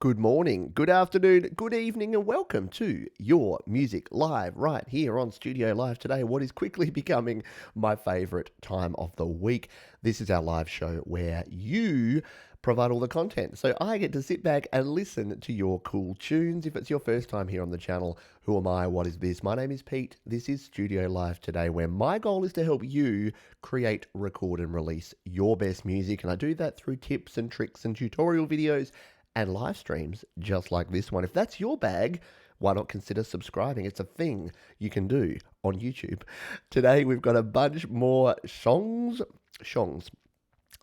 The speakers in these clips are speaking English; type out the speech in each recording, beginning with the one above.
Good morning, good afternoon, good evening, and welcome to Your Music Live right here on Studio Live today, what is quickly becoming my favourite time of the week. This is our live show where you provide all the content. So I get to sit back and listen to your cool tunes. If it's your first time here on the channel, who am I? What is this? My name is Pete. This is Studio Live today, where my goal is to help you create, record, and release your best music. And I do that through tips and tricks and tutorial videos and live streams just like this one. If that's your bag, why not consider subscribing? It's a thing you can do on YouTube. Today we've got a bunch more a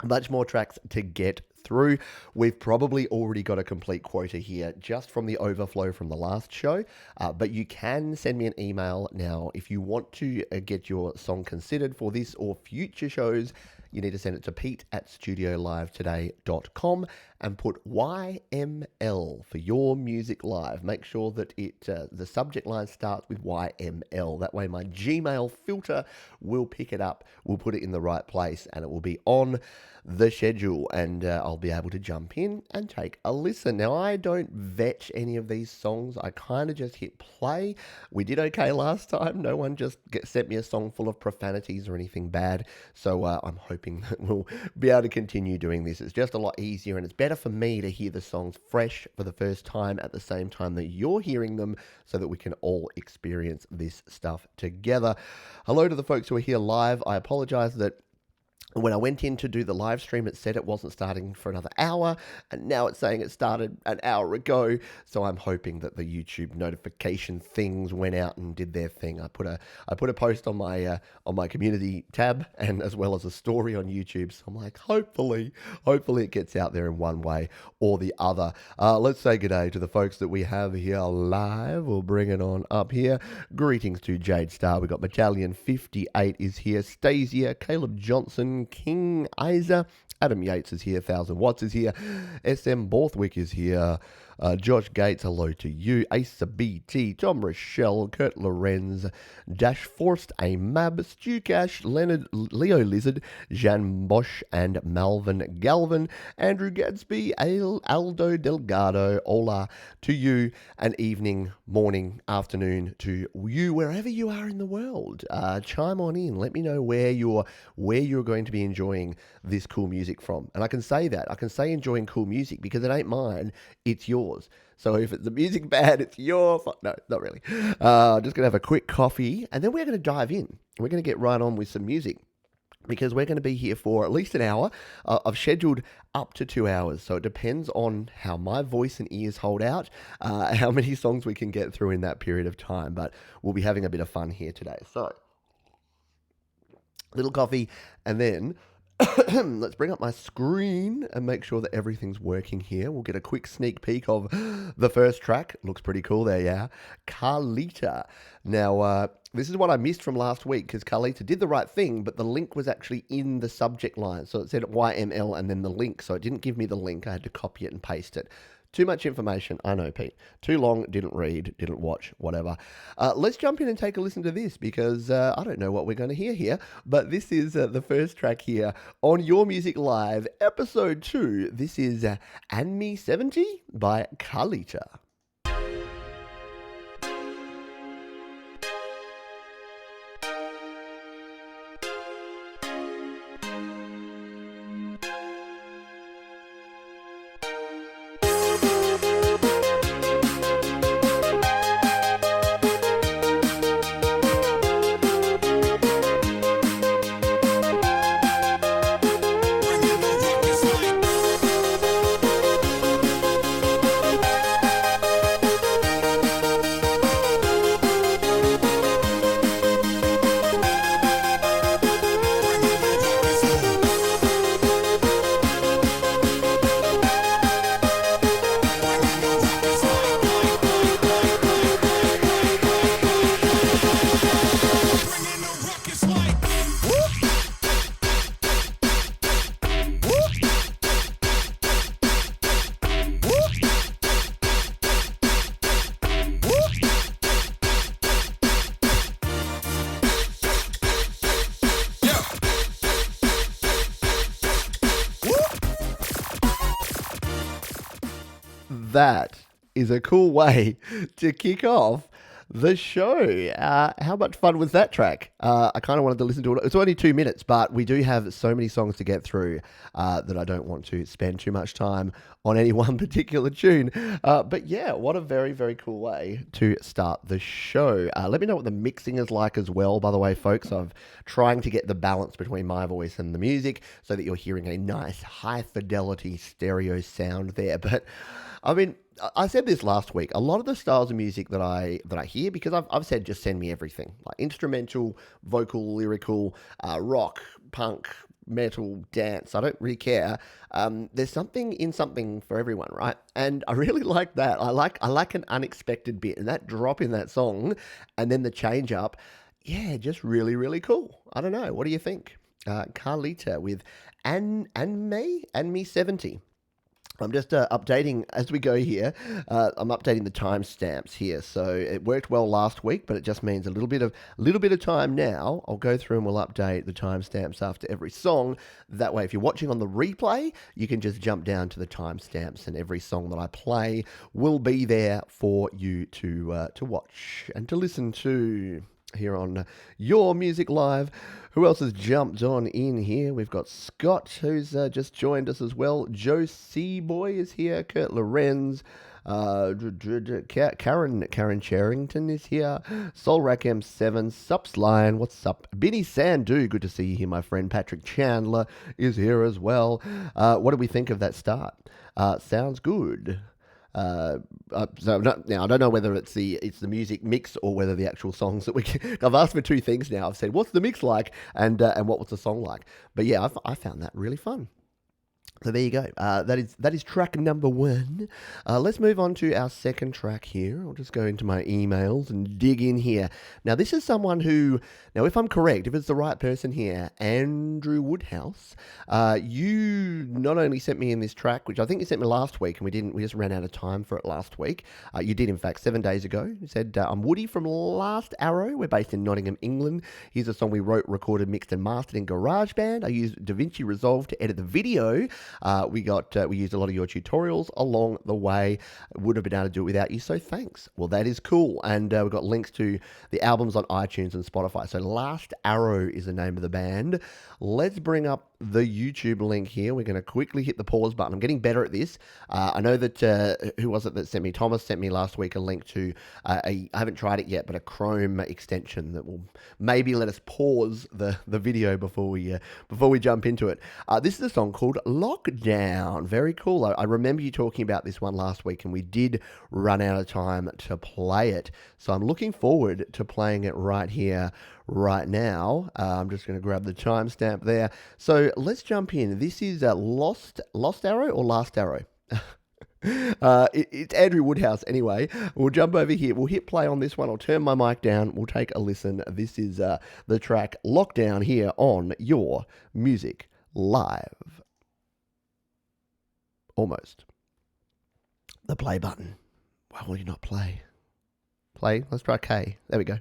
bunch more tracks to get through. We've probably already got a complete quota here just from the overflow from the last show, but you can send me an email now if you want to get your song considered for this or future shows. You need to send it to pete@studiolivetoday.com and put YML for Your Music Live. Make sure that the subject line starts with YML. That way my Gmail filter will pick it up, will put it in the right place, and it will be on the schedule, and I'll be able to jump in and take a listen. Now, I don't vet any of these songs. I kind of just hit play. We did okay last time. No one just sent me a song full of profanities or anything bad, so I'm hoping that we'll be able to continue doing this. It's just a lot easier, and it's better for me to hear the songs fresh for the first time at the same time that you're hearing them, so that we can all experience this stuff together. Hello to the folks who are here live. I apologize that when I went in to do the live stream, it said it wasn't starting for another hour, and now it's saying it started an hour ago. So I'm hoping that the YouTube notification things went out and did their thing. I put a post on my community tab, and as well as a story on YouTube. So I'm like, hopefully it gets out there in one way or the other. Let's say good day to the folks that we have here live. We'll bring it on up here. Greetings to Jade Star. We got Battalion 58 is here. Stasia, Caleb Johnson, King Isa, Adam Yates is here, 1000 Watts is here, SM Borthwick is here, Josh Gates, hello to you, Asa BT, Tom Rochelle, Kurt Lorenz, Dash Forst, Amab, Stu Cash, Leonard, Leo Lizard, Jean Bosch, and Malvin Galvin, Andrew Gadsby, Aldo Delgado, hola to you, and evening, morning, afternoon to you, wherever you are in the world. Chime on in, let me know where you're going to be enjoying this cool music from. And I can say that. I can say enjoying cool music because it ain't mine, it's yours. So if the music bad, it's your fault. No, not really. Just going to have a quick coffee, and then we're going to dive in. We're going to get right on with some music, because we're going to be here for at least an hour. I've scheduled up to 2 hours, so it depends on how my voice and ears hold out, how many songs we can get through in that period of time. But we'll be having a bit of fun here today. So, little coffee, and then let's bring up my screen and make sure that everything's working here. We'll get a quick sneak peek of the first track. Looks pretty cool there, yeah. Carlita. Now, this is what I missed from last week, because Carlita did the right thing, but the link was actually in the subject line. So it said YML and then the link, so it didn't give me the link. I had to copy it and paste it. Too much information, I know, Pete. Too long, didn't read, didn't watch, whatever. Let's jump in and take a listen to this, because I don't know what we're going to hear here, but this is the first track here on Your Music Live, Episode 2. This is Anmie 70 by Carlita. that is a cool way to kick off the show. How much fun was that track? I kind of wanted to listen to it. It's only 2 minutes, but we do have so many songs to get through that I don't want to spend too much time on any one particular tune. But yeah, what a very, very cool way to start the show. Let me know what the mixing is like as well, by the way, folks. I'm trying to get the balance between my voice and the music so that you're hearing a nice high fidelity stereo sound there. But I mean, I said this last week. A lot of the styles of music that I hear, because I've said just send me everything, like instrumental, vocal, lyrical, rock, punk, metal, dance. I don't really care. There's something in something for everyone, right? And I really like that. I like an unexpected bit, and that drop in that song, and then the change up. Yeah, just really, really cool. I don't know. What do you think? Carlita with Anmie 70. I'm just updating as we go here. I'm updating the timestamps here, so it worked well last week, but it just means a little bit of time now. I'll go through and we'll update the timestamps after every song. That way, if you're watching on the replay, you can just jump down to the timestamps, and every song that I play will be there for you to watch and to listen to here on Your Music Live. Who else has jumped on in here? We've got Scott, who's just joined us as well. Joe Seaboy is here. Kurt Lorenz. Karen Charrington is here. Solrak M7. Sups Lion. What's up? Benny Sandu. Good to see you here, my friend. Patrick Chandler is here as well. What do we think of that start? Sounds good. So now I don't know whether it's the music mix or whether the actual songs that we can. I've asked for two things now. I've said, what's the mix like, and what was the song like? But yeah, I found that really fun. So there you go. That is track number 1. Let's move on to our second track here. I'll just go into my emails and dig in here. Now, this is someone who, now if I'm correct, if it's the right person here, Andrew Woodhouse, you not only sent me in this track, which I think you sent me last week, and we just ran out of time for it last week. You did, in fact, 7 days ago. You said, I'm Woody from Last Arrow. We're based in Nottingham, England. Here's a song we wrote, recorded, mixed, and mastered in GarageBand. I used DaVinci Resolve to edit the video. We used a lot of your tutorials along the way. Wouldn't have been able to do it without you, so thanks. Well, that is cool. And we've got links to the albums on iTunes and Spotify. So Last Arrow is the name of the band. Let's bring up the YouTube link here. We're going to quickly hit the pause button. I'm getting better at this. I know that, who was it that sent me? Thomas sent me last week a link to, I haven't tried it yet, but a Chrome extension that will maybe let us pause the video before we jump into it. This is a song called Lockdown. Very cool. I remember you talking about this one last week, and we did run out of time to play it. So I'm looking forward to playing it right here, right now. I'm just going to grab the timestamp there. So let's jump in. This is Lost Arrow or Last Arrow? It's Andrew Woodhouse anyway. We'll jump over here. We'll hit play on this one. I'll turn my mic down. We'll take a listen. This is the track Lockdown here on Your Music Live. Almost. The play button. Why will you not play? Play. Let's try K. There we go.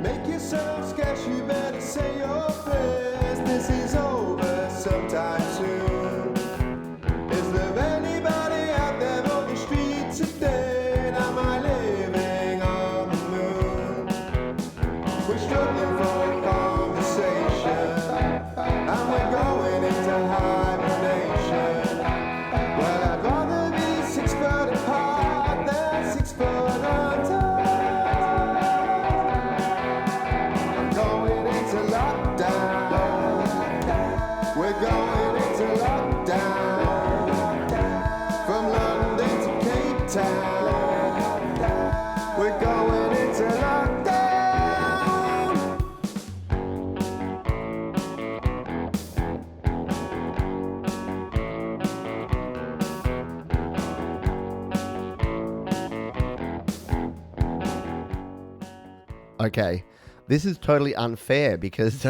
Make yourself scarce, you better say your prayers. This is over sometime soon. Is there anybody out there on the street today? Am I living on the moon? We're struggling for a conversation, and we're going into hibernation. Well, I'd rather be 6 foot apart than 6 foot under. We're going into lockdown, from London to Cape Town. We're going into lockdown. Okay. This is totally unfair because,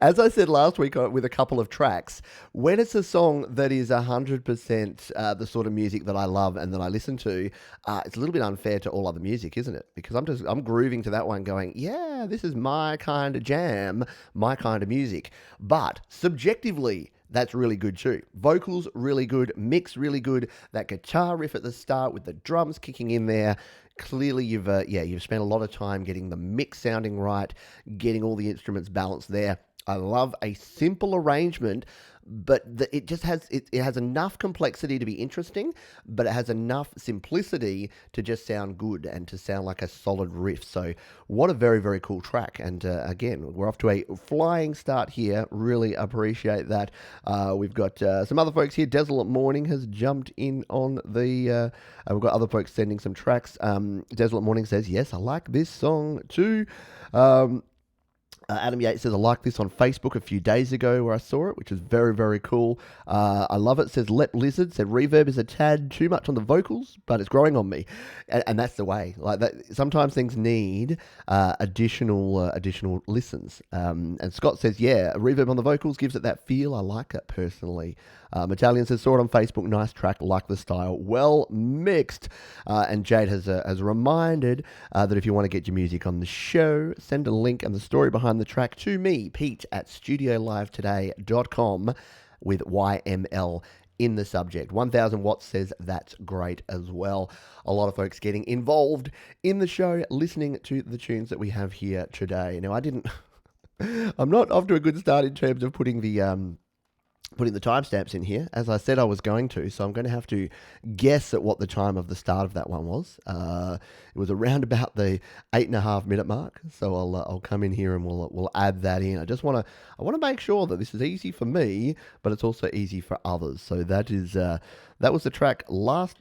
as I said last week with a couple of tracks, when it's a song that is 100% the sort of music that I love and that I listen to, it's a little bit unfair to all other music, isn't it? Because I'm grooving to that one going, yeah, this is my kind of jam, my kind of music. But subjectively, that's really good too. Vocals really good, mix really good. That guitar riff at the start with the drums kicking in there. Clearly, you've spent a lot of time getting the mix sounding right, getting all the instruments balanced there. I love a simple arrangement, but it just has it has enough complexity to be interesting, but it has enough simplicity to just sound good and to sound like a solid riff. So what a very, very cool track. And again, we're off to a flying start here. Really appreciate that. We've got some other folks here. Desolate Morning has jumped in on the... we've got other folks sending some tracks. Desolate Morning says, yes, I like this song too. Adam Yates says, I like this on Facebook a few days ago where I saw it, which is very, very cool. I love it. Says Lep Lizard, said reverb is a tad too much on the vocals, but it's growing on me. And that's the way. Like that. Sometimes things need additional listens. And Scott says, yeah, reverb on the vocals gives it that feel. I like it personally. Italian says, saw it on Facebook, nice track, like the style, well mixed. And Jade has reminded that if you want to get your music on the show, send a link and the story behind the track to me, Pete, at studiolivetoday.com with YML in the subject. 1000 Watts says that's great as well. A lot of folks getting involved in the show, listening to the tunes that we have here today. Now, I'm not off to a good start in terms of putting the timestamps in here, as I said I was going to, so I'm going to have to guess at what the time of the start of that one was. It was around about the 8.5 minute mark, so I'll come in here and we'll add that in. I want to make sure that this is easy for me, but it's also easy for others. So that was the track Last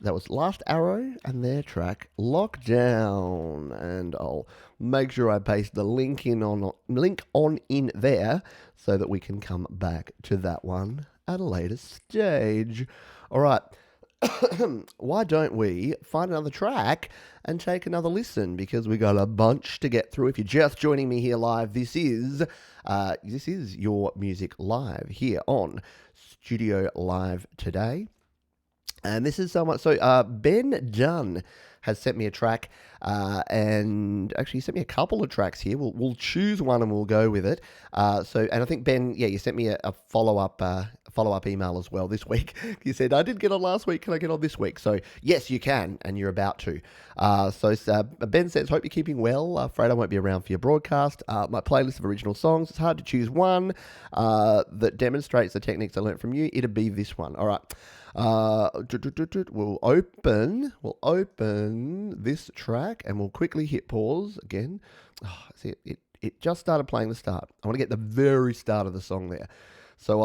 Arrow and their track Lockdown, and I'll make sure I paste the link on in there so that we can come back to that one at a later stage. All right. Why don't we find another track and take another listen, because we got a bunch to get through. If you're just joining me here live, this is your music live here on Studio Live Today. And this is so much. So Ben Dunn has sent me a track, and actually sent me a couple of tracks here. We'll choose one and we'll go with it. And I think Ben, you sent me a follow-up email as well this week. You said, I didn't get on last week, can I get on this week? So yes, you can, and you're about to. Ben says, hope you're keeping well. Afraid I won't be around for your broadcast. My playlist of original songs, it's hard to choose one that demonstrates the techniques I learned from you. It'd be this one. All right. We'll open this track and we'll quickly hit pause again. See, it just started playing the start. I want to get the very start of the song there. So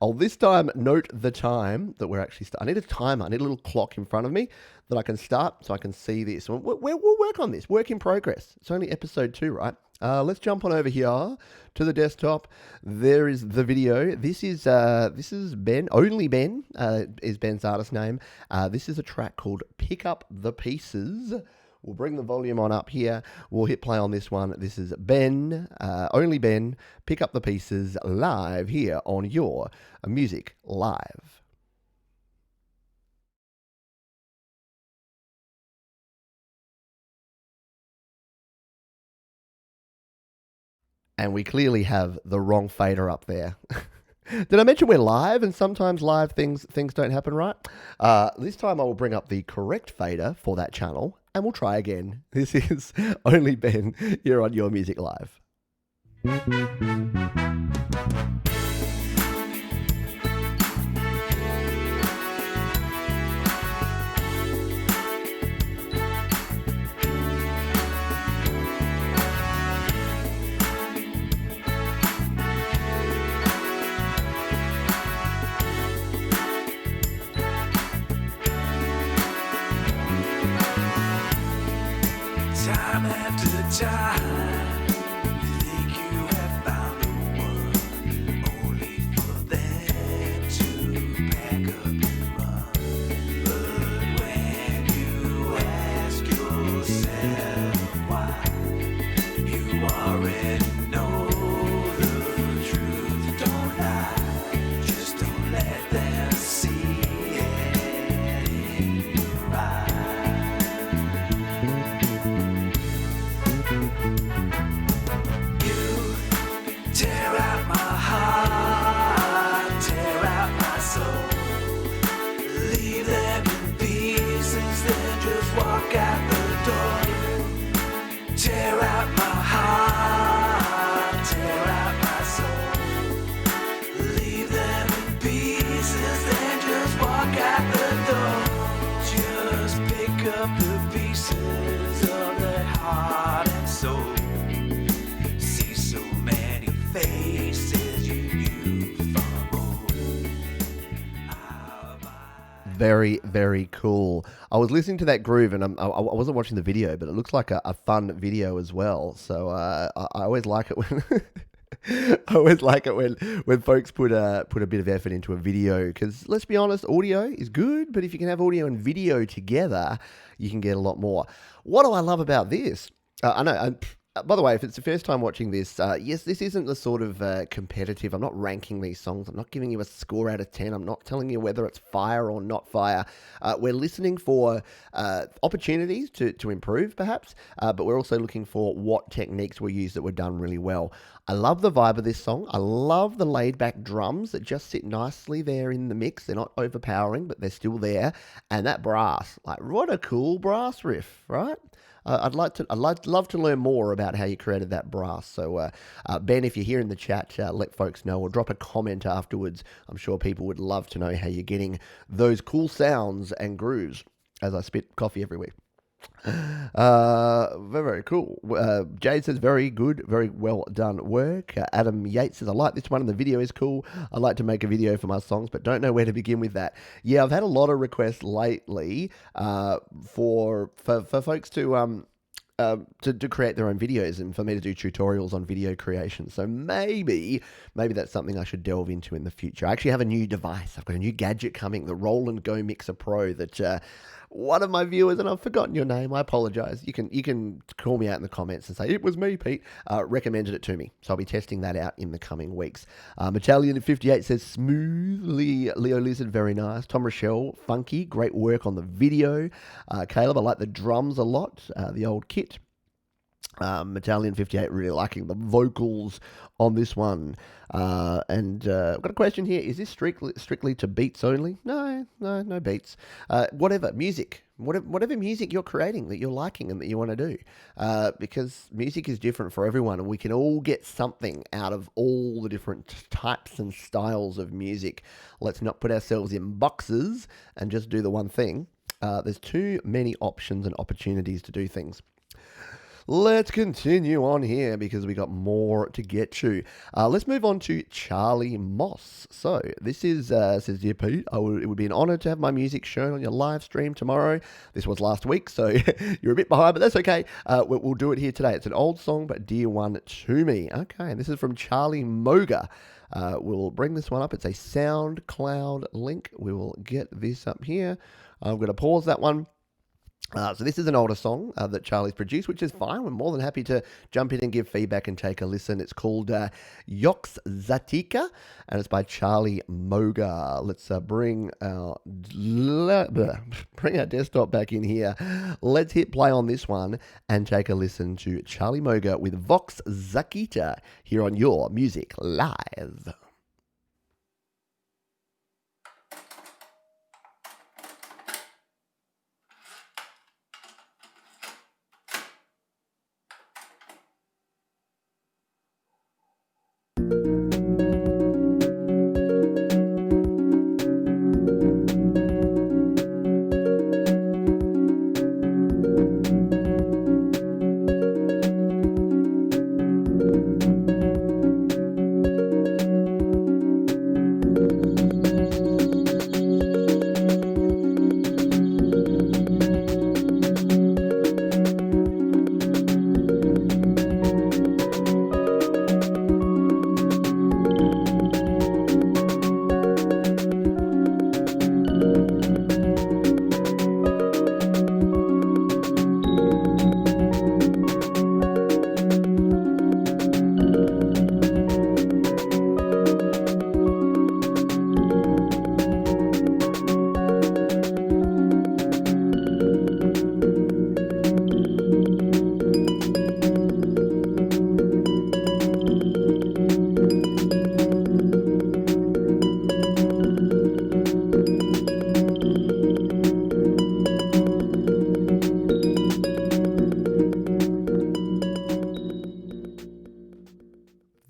I'll this time note the time that we're actually I need a timer. I need a little clock in front of me that I can start so I can see this. We'll work on this. Work in progress. It's only episode 2, right? Let's jump on over here to the desktop. There is the video. This is Ben. Only Ben is Ben's artist name. This is a track called Pick Up the Pieces. We'll bring the volume on up here. We'll hit play on this one. This is Ben, Only Ben, Pick Up the Pieces, live here on your Music Live. And we clearly have the wrong fader up there. Did I mention we're live and sometimes live things don't happen right? This time I will bring up the correct fader for that channel and we'll try again. This is Only Ben here on Your Music Live. Time after time, you think you have found the one, only for them to pack up and run. But when you ask yourself why, you are knock at the door. Just pick up the pieces of that heart and soul. See so many faces you knew from old. Very, very cool. I was listening to that groove, and I wasn't watching the video, but it looks like a fun video as well. So I always like it when I always like it when folks put a bit of effort into a video, because let's be honest, audio is good, but if you can have audio and video together, you can get a lot more. What do I love about this? I know. By the way, if it's the first time watching this, yes, this isn't the sort of competitive. I'm not ranking these songs. I'm not giving you a score out of 10. I'm not telling you whether it's fire or not fire. We're listening for opportunities to improve, perhaps, but we're also looking for what techniques were used that were done really well. I love the vibe of this song. I love the laid-back drums that just sit nicely there in the mix. They're not overpowering, but they're still there. And that brass, like, what a cool brass riff, right? I'd love to learn more about how you created that brass. So, Ben, if you're here in the chat, let folks know, or drop a comment afterwards. I'm sure people would love to know how you're getting those cool sounds and grooves as I spit coffee every week. Very, very cool. Jade says, very good, very well done work. Adam Yates says, I like this one and the video is cool. I like to make a video for my songs, but don't know where to begin with that. Yeah, I've had a lot of requests lately for folks to create their own videos and for me to do tutorials on video creation. So maybe that's something I should delve into in the future. I actually have a new device. I've got a new gadget coming, the Rolen Go Mixer Pro, that one of my viewers, and I've forgotten your name, I apologize. You can call me out in the comments and say, it was me, Pete, recommended it to me. So I'll be testing that out in the coming weeks. Italian58 says, smoothly, Leo Lizard, very nice. Tom Rochelle, funky, great work on the video. Caleb, I like the drums a lot, the old kit. Italian58 really liking the vocals on this one. And I've got a question here. Is this strictly to beats only? No beats. Whatever music you're creating that you're liking and that you want to do. Because music is different for everyone, and we can all get something out of all the different types and styles of music. Let's not put ourselves in boxes and just do the one thing. There's too many options and opportunities to do things. Let's continue on here because we got more to get to. Let's move on to Charly Moss. So this is, says, dear Pete, it would be an honour to have my music shown on your live stream tomorrow. This was last week, so you're a bit behind, but that's okay. We'll do it here today. It's an old song, but dear one to me. Okay, and this is from Charly Mogre. We'll bring this one up. It's a SoundCloud link. We will get this up here. I'm going to pause that one. So this is an older song that Charly's produced, which is fine. We're more than happy to jump in and give feedback and take a listen. It's called Zhatika, and it's by Charly Mogre. Let's bring our desktop back in here. Let's hit play on this one and take a listen to Charly Mogre with Vox Zhatika here on Your Music Live.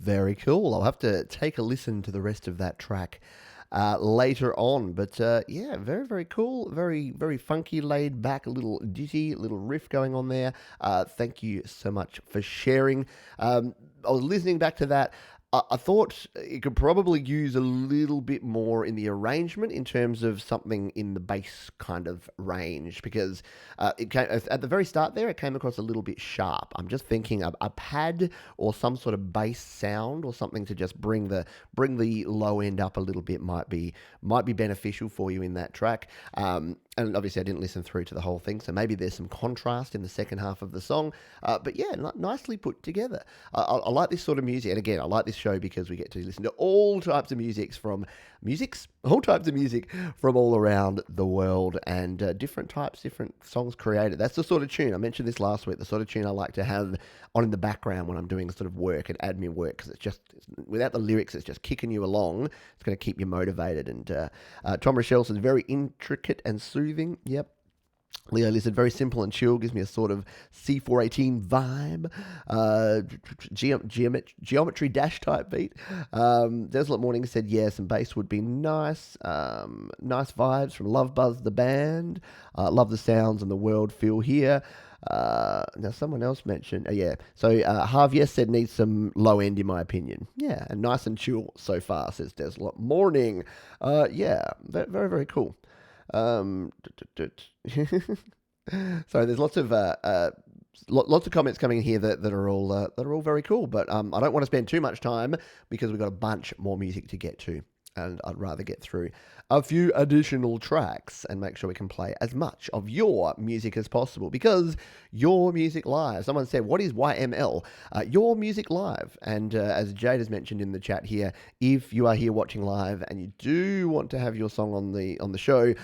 Very cool. I'll have to take a listen to the rest of that track. later on. But yeah, very, very cool. Very, very funky, laid back, a little ditty, a little riff going on there. Thank you so much for sharing. I was listening back to that. I thought it could probably use a little bit more in the arrangement in terms of something in the bass kind of range, because it came, at the very start there, it came across a little bit sharp. I'm just thinking a pad or some sort of bass sound or something to just bring the low end up a little bit might be beneficial for you in that track. And obviously, I didn't listen through to the whole thing, so maybe there's some contrast in the second half of the song. But yeah, nicely put together. I like this sort of music, and again, I like this show because we get to listen to all types of music from all around the world, and different songs created. That's the sort of tune, I mentioned this last week, the sort of tune I like to have on in the background when I'm doing sort of work and admin work, because without the lyrics, it's just kicking you along. It's going to keep you motivated. And Tom Rochelle says, very intricate and soothing. Yep. Leo Lizard, very simple and chill, gives me a sort of C418 vibe, geometry dash type beat. Desolate Morning said, yeah, some bass would be nice. Nice vibes from Love Buzz the band. Love the sounds and the world feel here. Now someone else mentioned, so Javier said needs some low end in my opinion. Yeah, and nice and chill so far, says Desolate Morning. Yeah, very, very cool. So there's lots of comments coming in here that are all very cool, but I don't want to spend too much time because we've got a bunch more music to get to, and I'd rather get through a few additional tracks and make sure we can play as much of your music as possible, because Your Music Live. Someone said, what is YML? Your Music Live. And as Jade has mentioned in the chat here, if you are here watching live and you do want to have your song on the show,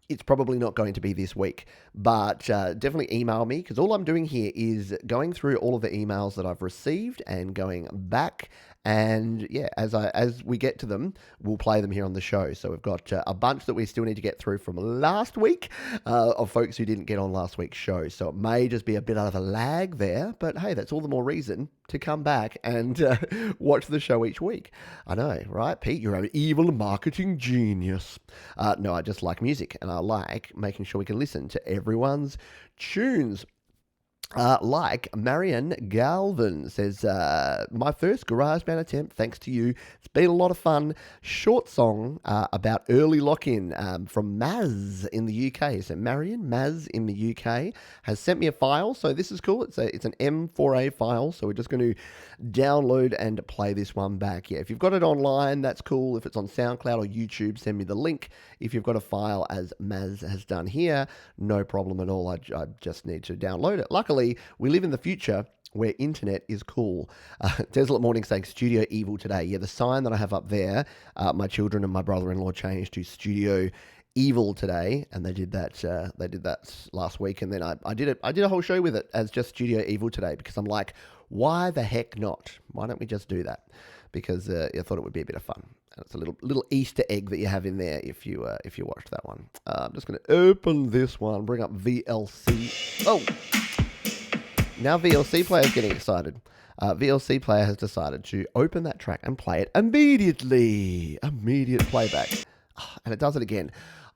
it's probably not going to be this week, but definitely email me, because all I'm doing here is going through all of the emails that I've received and going back. And yeah, as we get to them, we'll play them here on the show. So we've got a bunch that we still need to get through from last week of folks who didn't get on last week's show. So it may just be a bit out of a lag there, but hey, that's all the more reason to come back and watch the show each week. I know, right? Pete, you're an evil marketing genius. No, I just like music, and I like making sure we can listen to everyone's tunes. Like Marianne Galvin says, my first GarageBand attempt, thanks to you. It's been a lot of fun. Short song about early lock-in from Maz in the UK. So Marianne, Maz in the UK, has sent me a file. So this is cool. It's an M4A file. So we're just going to download and play this one back. Yeah, if you've got it online, that's cool. If it's on SoundCloud or YouTube, send me the link. If you've got a file as Maz has done here, no problem at all. I just need to download it. Luckily, we live in the future where internet is cool. Desolate Morning saying Studio Evil today. Yeah, the sign that I have up there, my children and my brother-in-law changed to Studio Evil today, and they did that last week, and then I did a whole show with it as just Studio Evil today, because I'm like, why the heck not? Why don't we just do that? Because I thought it would be a bit of fun. And it's a little Easter egg that you have in there if you watched that one. I'm just going to open this one, bring up VLC. Oh, now VLC Player is getting excited. VLC Player has decided to open that track and play it immediately. Immediate playback. And it does it again.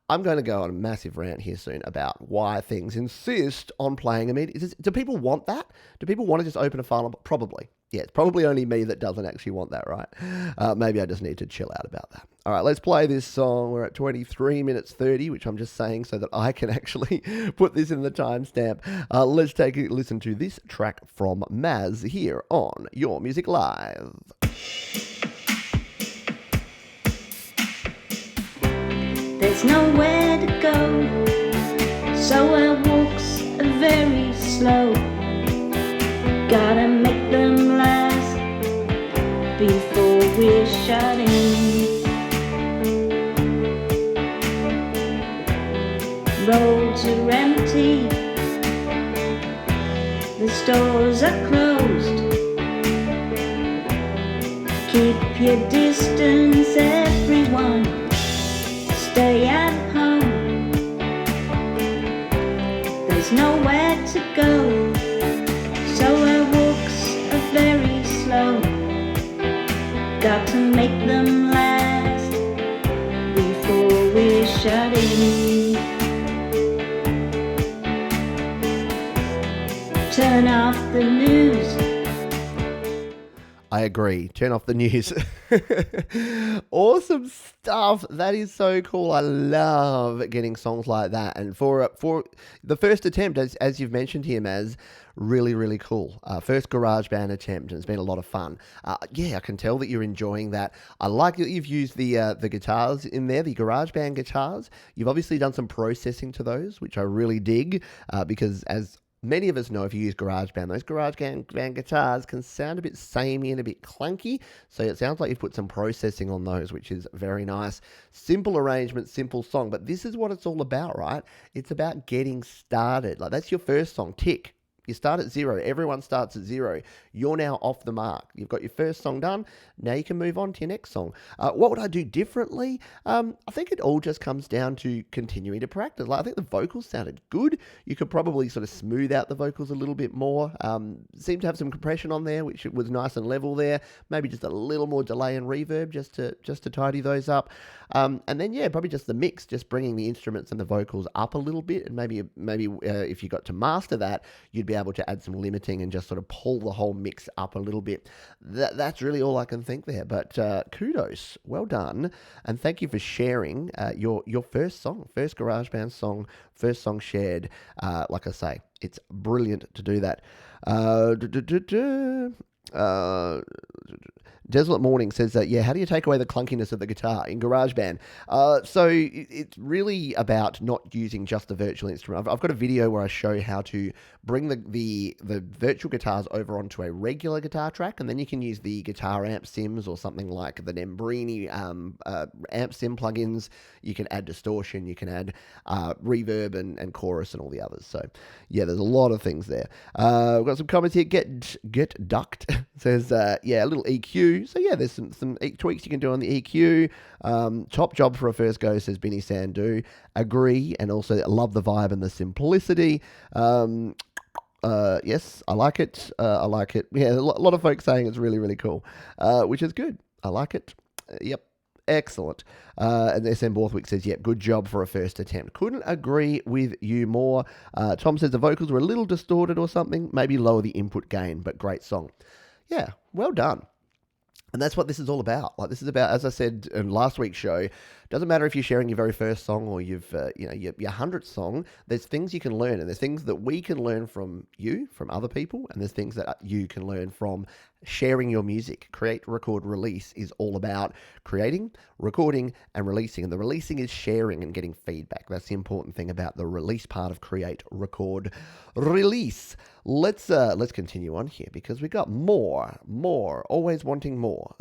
I'm going to go on a massive rant here soon about why things insist on playing immediately. Do people want that? Do people want to just open a file? Probably. Yeah, it's probably only me that doesn't actually want that, right? Maybe I just need to chill out about that. All right, let's play this song. We're at 23 minutes 30, which I'm just saying so that I can actually put this in the timestamp. Let's take a listen to this track from Maz here on Your Music Live. There's nowhere to go, so our walks are very slow. Gotta make them last before we're shut in. Roads are empty, the stores are closed. Keep your distance, everyone. Stay at home. There's nowhere to go, so our walks are very slow. Got to make them last shut in. Turn off the news. I agree. Turn off the news. Awesome stuff. That is so cool. I love getting songs like that. And for the first attempt, as you've mentioned here, Maz, really, really cool. First GarageBand attempt, and it's been a lot of fun. Yeah, I can tell that you're enjoying that. I like that you've used the guitars in there, the GarageBand guitars. You've obviously done some processing to those, which I really dig, because as many of us know, if you use GarageBand, those GarageBand guitars can sound a bit samey and a bit clunky. So it sounds like you've put some processing on those, which is very nice. Simple arrangement, simple song. But this is what it's all about, right? It's about getting started. Like, that's your first song. Tick. You start at 0. Everyone starts at 0. You're now off the mark. You've got your first song done. Now you can move on to your next song. What would I do differently? I think it all just comes down to continuing to practice. Like, I think the vocals sounded good. You could probably sort of smooth out the vocals a little bit more. Seemed to have some compression on there, which was nice and level there. Maybe just a little more delay and reverb just to tidy those up. And then, yeah, probably just the mix, just bringing the instruments and the vocals up a little bit. And maybe if you got to master that, you'd be able to add some limiting and just sort of pull the whole mix up a little bit. That's really all I can think there. But kudos, well done, and thank you for sharing your first song, first GarageBand song, first song shared. Like I say, it's brilliant to do that. Desolate Morning says that, yeah, how do you take away the clunkiness of the guitar in GarageBand? So it's really about not using just the virtual instrument. I've got a video where I show how to bring the virtual guitars over onto a regular guitar track, and then you can use the guitar amp sims or something like the Nembrini amp sim plugins. You can add distortion, you can add reverb and chorus and all the others. So yeah, there's a lot of things there. We've got some comments here. Get Ducked says, yeah, a little EQ. So yeah, there's some tweaks you can do on the EQ. Top job for a first go, says Benny Sandu. Agree, and also love the vibe and the simplicity. Yes, I like it. I like it. Yeah, a lot of folks saying it's really, really cool, which is good. I like it. Yep. Excellent. And SM Borthwick says, yep, good job for a first attempt. Couldn't agree with you more. Tom says the vocals were a little distorted or something. Maybe lower the input gain, but great song. Yeah, well done. And that's what this is all about. Like, this is about, as I said in last week's show, doesn't matter if you're sharing your very first song or your 100th song. There's things you can learn, and there's things that we can learn from you, from other people, and there's things that you can learn from sharing your music. Create, record, release is all about creating, recording, and releasing. And the releasing is sharing and getting feedback. That's the important thing about the release part of create, record, release. Let's continue on here, because we got more, always wanting more.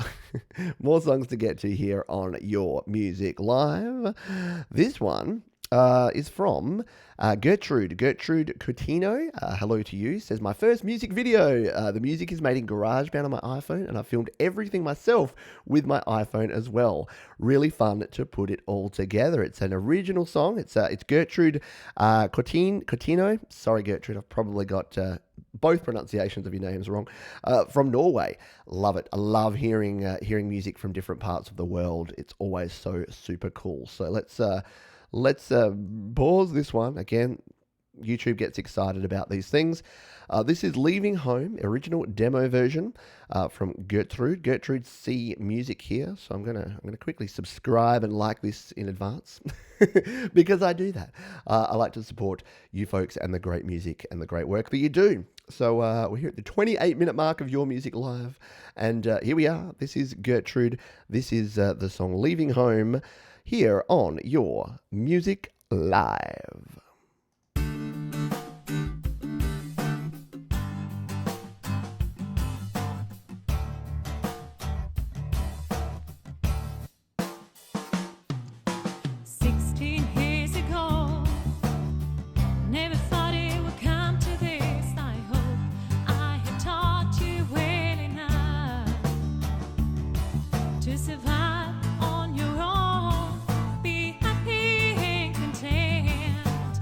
More songs to get to here on Your Music Live. This one is from Gjertrud Coutinho. Hello to you. Says, my first music video. The music is made in GarageBand on my iPhone, and I filmed everything myself with my iPhone as well. Really fun to put it all together. It's an original song. It's Gjertrud Coutinho. Sorry, Gjertrud. I've probably got both pronunciations of your names wrong. From Norway. Love it. I love hearing music from different parts of the world. It's always so super cool. So let's pause this one. Again, YouTube gets excited about these things. This is Leaving Home, original demo version from Gjertrud. Gjertrud C Music here. So I'm gonna quickly subscribe and like this in advance because I do that. I like to support you folks and the great music and the great work that you do. So we're here at the 28-minute mark of Your Music Live, and here we are. This is Gjertrud. This is the song Leaving Home here on Your Music Live. Survive on your own, be happy and content.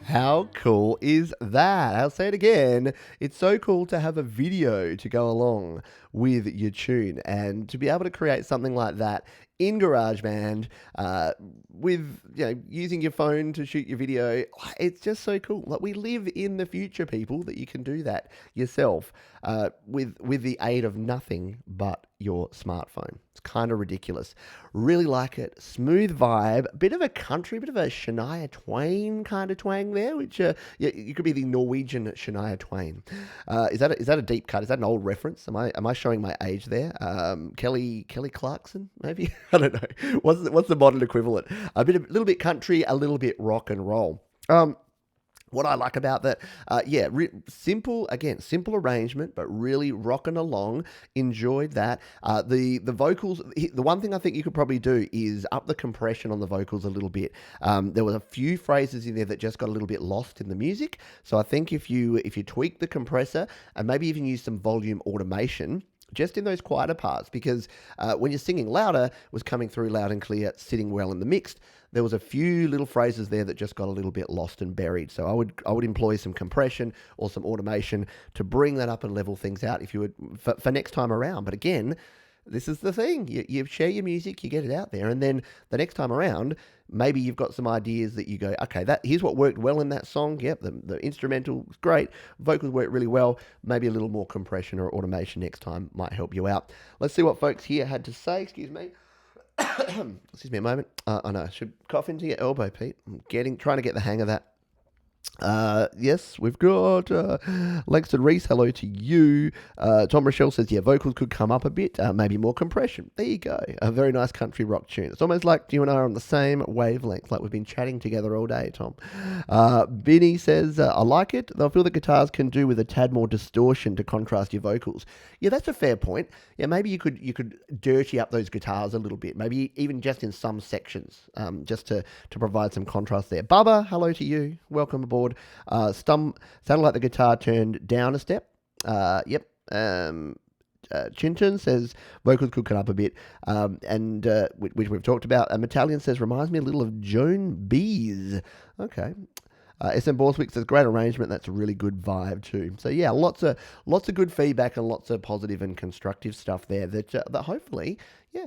How cool is that? I'll say it again. It's so cool to have a video to go along with your tune and to be able to create something like that in GarageBand with using your phone to shoot your video. It's just so cool. Like, we live in the future, people, that you can do that yourself with the aid of nothing but your smartphone. It's kind of ridiculous. Really like it. Smooth vibe. Bit of a country, bit of a Shania Twain kind of twang there, which you could be the Norwegian Shania Twain. Is that a deep cut? Is that an old reference? Am I showing my age there? Kelly Clarkson, maybe? I don't know. What's the modern equivalent? Little bit country, a little bit rock and roll. What I like about that, simple arrangement, but really rocking along. Enjoyed that. The vocals, the one thing I think you could probably do is up the compression on the vocals a little bit. There was a few phrases in there that just got a little bit lost in the music. So I think if you tweak the compressor and maybe even use some volume automation, just in those quieter parts, because when you're singing louder, it was coming through loud and clear, sitting well in the mixed. There was a few little phrases there that just got a little bit lost and buried. So I would employ some compression or some automation to bring that up and level things out if you would for next time around. But again, this is the thing. You share your music, you get it out there, and then the next time around, maybe you've got some ideas that you go, okay, here's what worked well in that song. Yep, the instrumental was great. Vocals worked really well. Maybe a little more compression or automation next time might help you out. Let's see what folks here had to say. Excuse me. Excuse me a moment. I know I should cough into your elbow, Pete. I'm trying to get the hang of that. Yes, we've got Langston Reese, hello to you. Tom Rochelle says, vocals could come up a bit, maybe more compression. There you go. A very nice country rock tune. It's almost like you and I are on the same wavelength, like we've been chatting together all day, Tom. Vinny says, I like it. They'll feel the guitars can do with a tad more distortion to contrast your vocals. Yeah, that's a fair point. Yeah, maybe you could dirty up those guitars a little bit, maybe even just in some sections, just to provide some contrast there. Bubba, hello to you. Welcome aboard. Sounded like the guitar turned down a step. Yep. Chinton says vocals could cut up a bit, which we've talked about. Metallian says reminds me a little of Joan Bees. Okay. SM Borswick says great arrangement. That's a really good vibe too. So yeah, lots of good feedback and lots of positive and constructive stuff there that hopefully,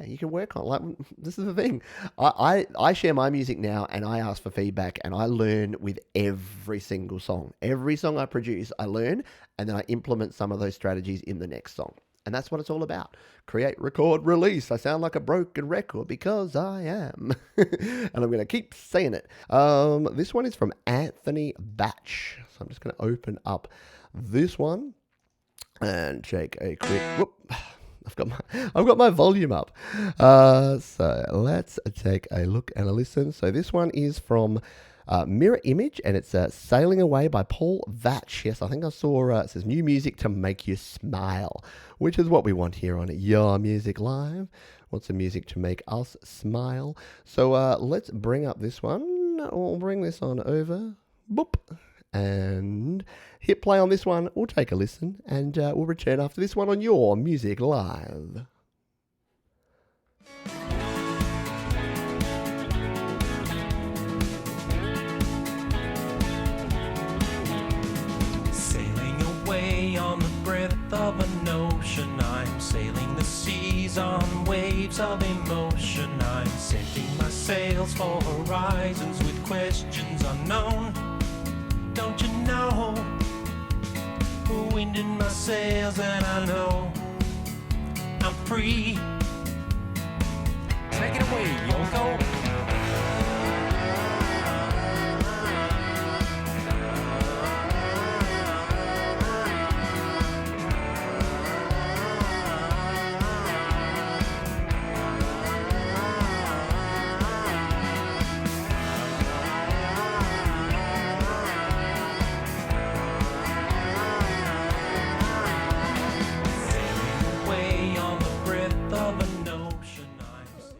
you can work on. Like, this is the thing. I share my music now and I ask for feedback and I learn with every single song. Every song I produce, I learn and then I implement some of those strategies in the next song. And that's what it's all about. Create, record, release. I sound like a broken record because I am. And I'm going to keep saying it. This one is from Anthony Batch. So I'm just going to open up this one and take a quick... Whoop. I've got my volume up. So let's take a look and a listen. So this one is from Mirror Image, and it's Sailing Away by Paul Vatch. Yes, I think I saw it says new music to make you smile, which is what we want here on Your Music Live. What's the music to make us smile? So let's bring up this one. We'll bring this on over. Boop. And hit play on this one. We'll take a listen, and we'll return after this one on Your Music Live. On the breadth of an ocean, I'm sailing the seas on waves of emotion. I'm setting my sails for horizons with questions unknown. Don't you know? Wind in my sails and I know I'm free. Take it away, Yoko.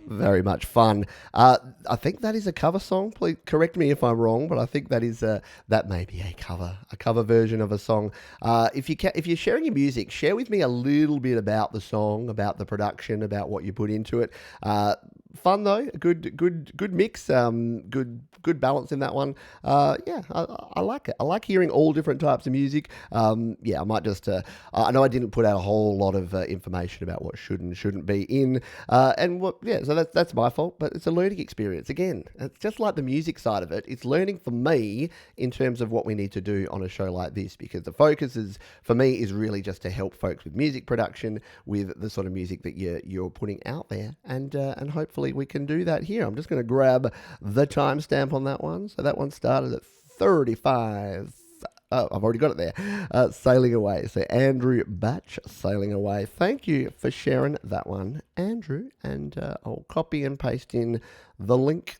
Very much fun. I think that is a cover song. Please correct me if I'm wrong, but I think that is that may be a cover version of a song. If you're sharing your music, share with me a little bit about the song, about the production, about what you put into it. fun though. Good mix. Good balance in that one. Yeah, I like it. I like hearing all different types of music. Yeah, I might just. I know I didn't put out a whole lot of information about what should and shouldn't be in, and what. Yeah, so that's my fault. But it's a learning experience. Again, it's just like the music side of it. It's learning for me in terms of what we need to do on a show like this, because the focus is for me is really just to help folks with music production, with the sort of music that you're putting out there, and hopefully we can do that here. I'm just going to grab the timestamp on that one. So that one started at 35. Oh, I've already got it there. Sailing Away. So Andrew Batch, Sailing Away. Thank you for sharing that one, Andrew. And I'll copy and paste in the link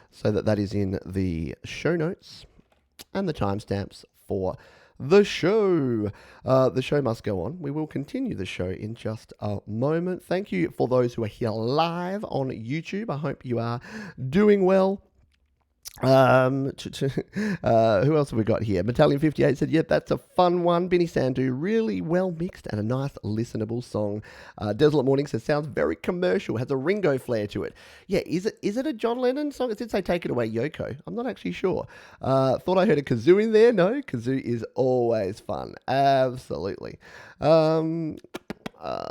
so that is in the show notes and the timestamps for the show. The show must go on. We will continue the show in just a moment. Thank you for those who are here live on YouTube. I hope you are doing well. Who else have we got here? Battalion 58 said, yep, that's a fun one. Benny Sandu, really well mixed and a nice listenable song. Desolate Morning says, sounds very commercial, has a Ringo flair to it. Yeah, is it a John Lennon song? It did say Take It Away, Yoko. I'm not actually sure. Thought I heard a kazoo in there. No, kazoo is always fun. Absolutely.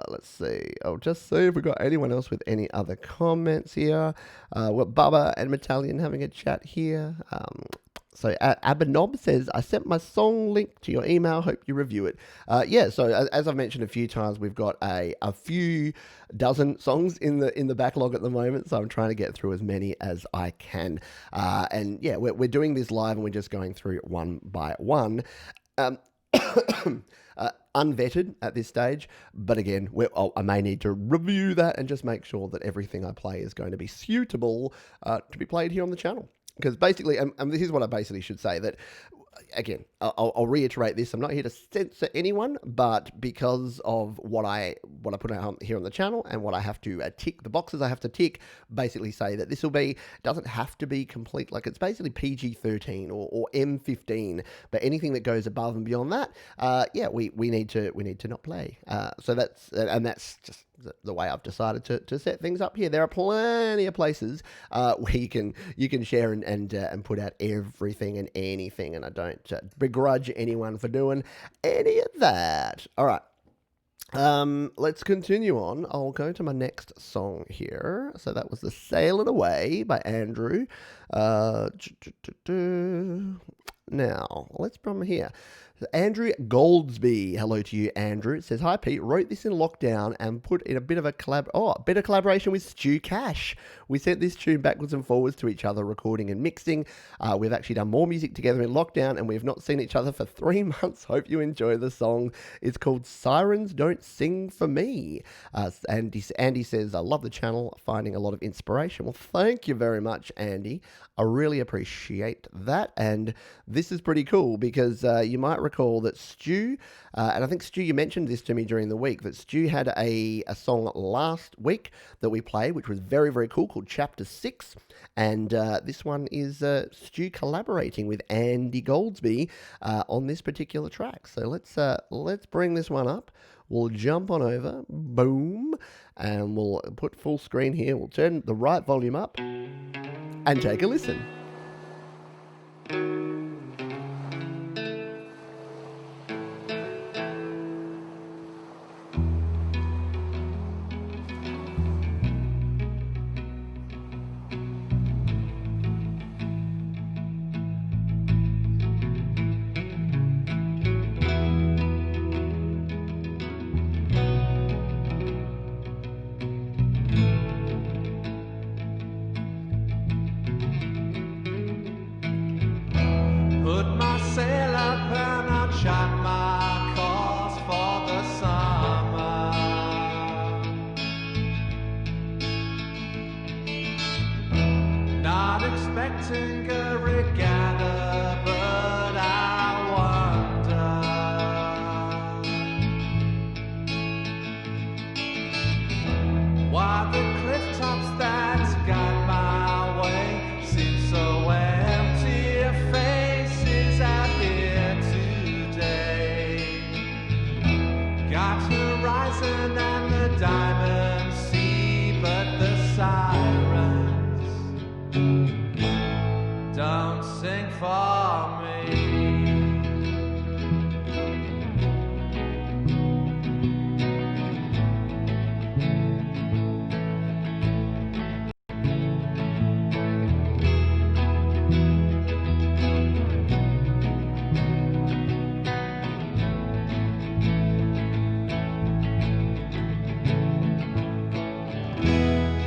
Let's see. I'll just see if we've got anyone else with any other comments here. We've got Bubba and Battalion having a chat here. So Abanob says, I sent my song link to your email. Hope you review it. Yeah, so as I've mentioned a few times, we've got a few dozen songs in the backlog at the moment, so I'm trying to get through as many as I can. And yeah, we're doing this live and we're just going through it one by one. Unvetted at this stage, but again, I may need to review that and just make sure that everything I play is going to be suitable to be played here on the channel. Because basically, and this is what I basically should say, that again, I'll reiterate this. I'm not here to censor anyone, but because of what I put out here on the channel and what I have to tick, the boxes I have to tick, basically say that this doesn't have to be complete. Like, it's basically PG-13 or M15, but anything that goes above and beyond that, yeah, we need to not play. So that's just the way I've decided to set things up here. There are plenty of places where you can share and put out everything and anything, and I don't begrudge anyone for doing any of that. All right. Let's continue on. I'll go to my next song here. So that was the Sailing Away by Andrew. Now, let's from here. Andrew Goldsby, hello to you, Andrew. It says, hi, Pete. Wrote this in lockdown and put in a bit of a collaboration with Stu Cash. We sent this tune backwards and forwards to each other, recording and mixing. We've actually done more music together in lockdown, and we've not seen each other for 3 months. Hope you enjoy the song. It's called Sirens Don't Sing For Me. Andy says, I love the channel, finding a lot of inspiration. Well, thank you very much, Andy. I really appreciate that. And this is pretty cool because you might recall that Stu, and I think Stu, you mentioned this to me during the week, that Stu had a song last week that we played, which was very, very cool, called Chapter 6. And this one is Stu collaborating with Andy Goldsby on this particular track. So let's bring this one up. We'll jump on over, boom, and we'll put full screen here. We'll turn the right volume up and take a listen. Horizon and the diamond sea, but the siren don't sing for me.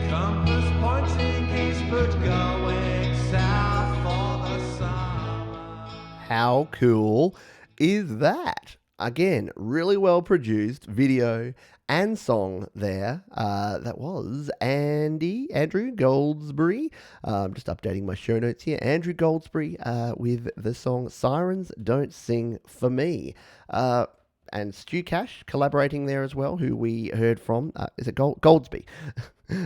Compass pointing eastward, going south for the summer. How cool is that? Again, really well produced video and song there. That was Andrew Goldsby. Just updating my show notes here. Andrew Goldsby with the song Sirens Don't Sing For Me. And Stu Cash collaborating there as well, who we heard from. Is it Goldsby?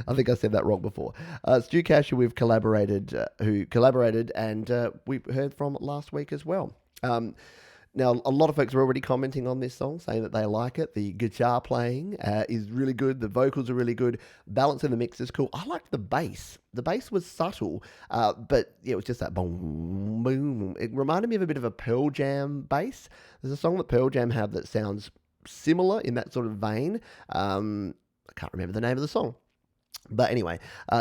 I think I said that wrong before. Stu Cash, who we've collaborated, and we heard from last week as well. Now, a lot of folks are already commenting on this song, saying that they like it. The guitar playing is really good. The vocals are really good. Balance in the mix is cool. I liked the bass. The bass was subtle, but yeah, it was just that boom, boom. It reminded me of a bit of a Pearl Jam bass. There's a song that Pearl Jam have that sounds similar in that sort of vein. I can't remember the name of the song. But anyway,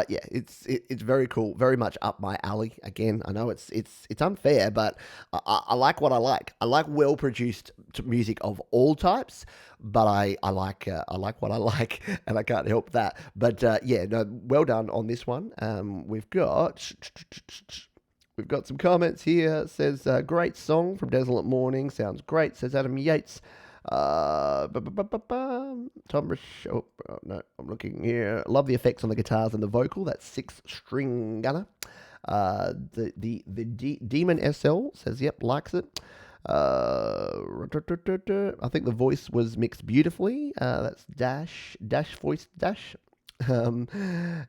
yeah, it's very cool, very much up my alley. Again, I know it's unfair, but I like what I like. I like well produced music of all types, but I like what I like, and I can't help that. But yeah, no, well done on this one. We've got some comments here. It says great song from Desolate Morning, sounds great. Says Adam Yates. Tom oh, no, I'm looking here. Love the effects on the guitars and the vocal. That 6-string gunner. The Demon SL says yep, likes it. I think the voice was mixed beautifully. That's dash voice dash.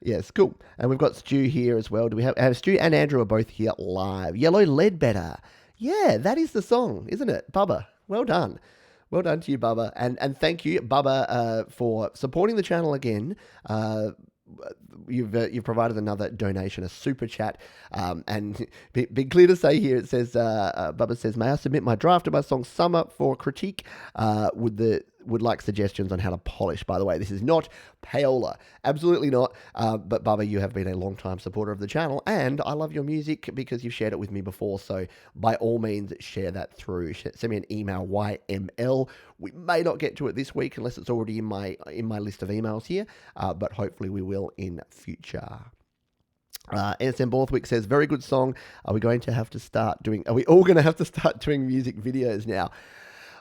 Yes, cool. And we've got Stu here as well. Do we have Stu and Andrew are both here live. Yellow Ledbetter. Yeah, that is the song, isn't it? Bubba, well done. Well done to you, Bubba. And thank you, Bubba, for supporting the channel again. You've provided another donation, a super chat. And be clear to say here, it says, Bubba says, may I submit my draft of my song Summer for critique? Would like suggestions on how to polish. By the way, this is not payola. Absolutely not. But Bubba, you have been a long-time supporter of the channel, and I love your music because you've shared it with me before. So by all means, share that through. Send me an email, YML. We may not get to it this week unless it's already in my list of emails here, but hopefully we will in future. NSM Borthwick says, very good song. Are we all going to have to start doing music videos now?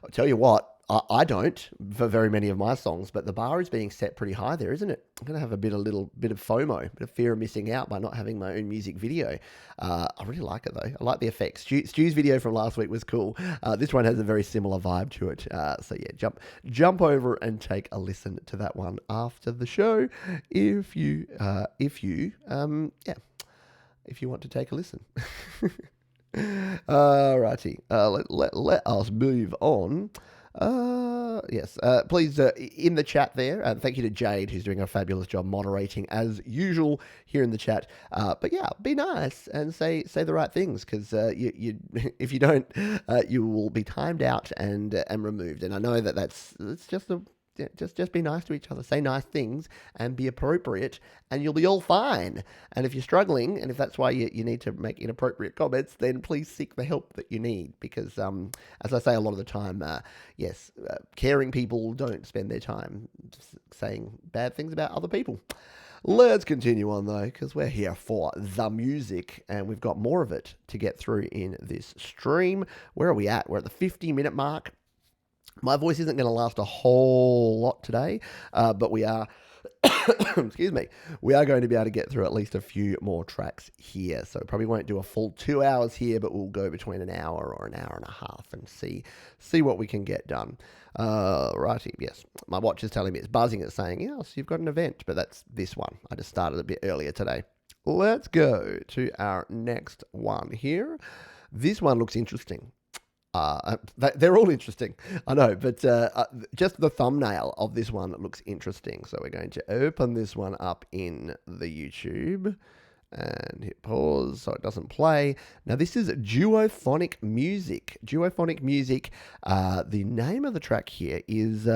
I'll tell you what, I don't for very many of my songs, but the bar is being set pretty high there, isn't it? I'm going to have a little bit of FOMO, a bit of fear of missing out by not having my own music video. I really like it though. I like the effects. Stu's video from last week was cool. This one has a very similar vibe to it. So yeah, jump over and take a listen to that one after the show, if you want to take a listen. Alrighty, let us move on. Yes, please, in the chat there, and thank you to Jade, who's doing a fabulous job moderating as usual here in the chat. But yeah, be nice and say the right things, because you if you don't, you will be timed out and removed. And I know it's just just be nice to each other, say nice things, and be appropriate, and you'll be all fine. And if you're struggling, and if that's why you need to make inappropriate comments, then please seek the help that you need, because as I say a lot of the time, yes, caring people don't spend their time saying bad things about other people. Let's continue on though, because we're here for the music, and we've got more of it to get through in this stream. Where are we at? We're at the 50-minute mark. My voice isn't going to last a whole lot today, but we are, excuse me, we are going to be able to get through at least a few more tracks here. So probably won't do a full 2 hours here, but we'll go between an hour or an hour and a half and see what we can get done. Righty, yes, my watch is telling me it's buzzing. It's saying, yes, you've got an event, but that's this one. I just started a bit earlier today. Let's go to our next one here. This one looks interesting. They're all interesting, I know, but just the thumbnail of this one looks interesting. So we're going to open this one up in the YouTube. and hit pause so it doesn't play. Now this is Duophonic Music. Duophonic Music, the name of the track here is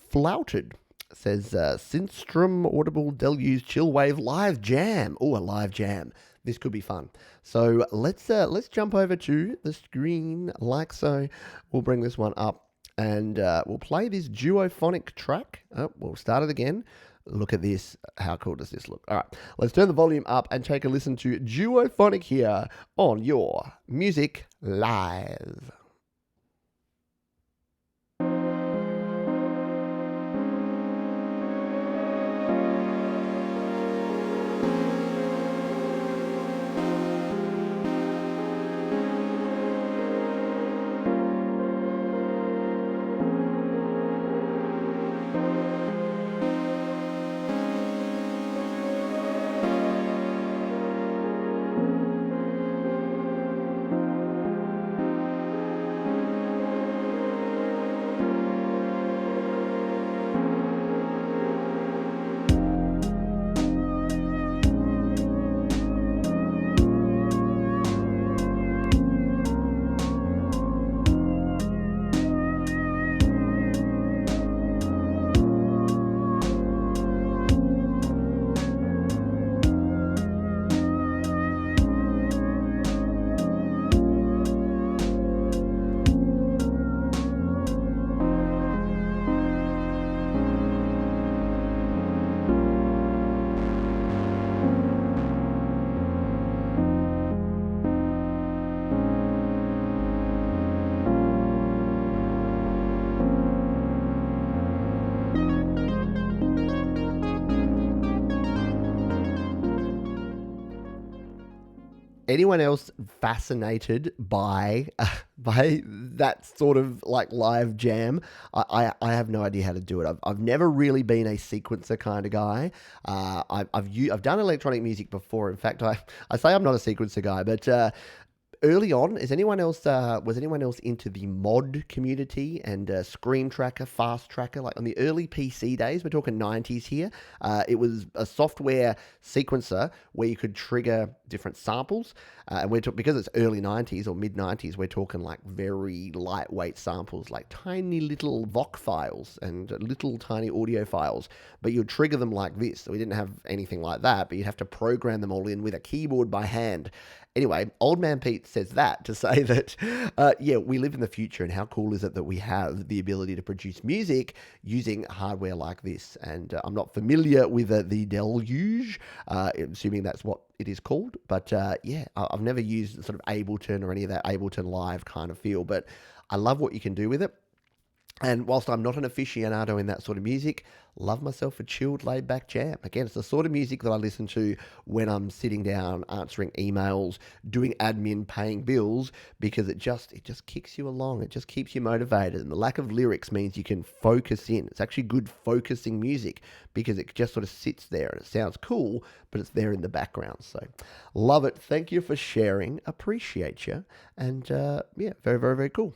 Flouted. It says Synstrom Audible Deluge Chillwave Live Jam. Oh, a live jam. This could be fun. So let's jump over to the screen like so. We'll bring this one up and we'll play this Duophonic track. Oh, we'll start it again. Look at this. How cool does this look? All right, let's turn the volume up and take a listen to Duophonic here on your Music Live. Anyone else fascinated by that sort of like live jam? I have no idea how to do it. I've never really been a sequencer kind of guy. I've done electronic music before. In fact, I say I'm not a sequencer guy, but early on, was anyone else into the mod community and Scream Tracker, Fast Tracker? Like on the early PC days, we're talking 90s here. It was a software sequencer where you could trigger different samples. And because it's early 90s or mid 90s, we're talking like very lightweight samples, like tiny little VOC files and little tiny audio files. But you'd trigger them like this. So we didn't have anything like that, but you'd have to program them all in with a keyboard by hand. Anyway, Old Man Pete says that to say that, we live in the future, and how cool is it that we have the ability to produce music using hardware like this? And I'm not familiar with the Deluge, assuming that's what it is called. But I've never used sort of Ableton or any of that Ableton Live kind of feel, but I love what you can do with it. And whilst I'm not an aficionado in that sort of music, love myself a chilled, laid-back jam. Again, it's the sort of music that I listen to when I'm sitting down, answering emails, doing admin, paying bills, because it just kicks you along. It just keeps you motivated. And the lack of lyrics means you can focus in. It's actually good focusing music because it just sort of sits there and it sounds cool, but it's there in the background. So love it. Thank you for sharing. Appreciate you. And very, very, very cool.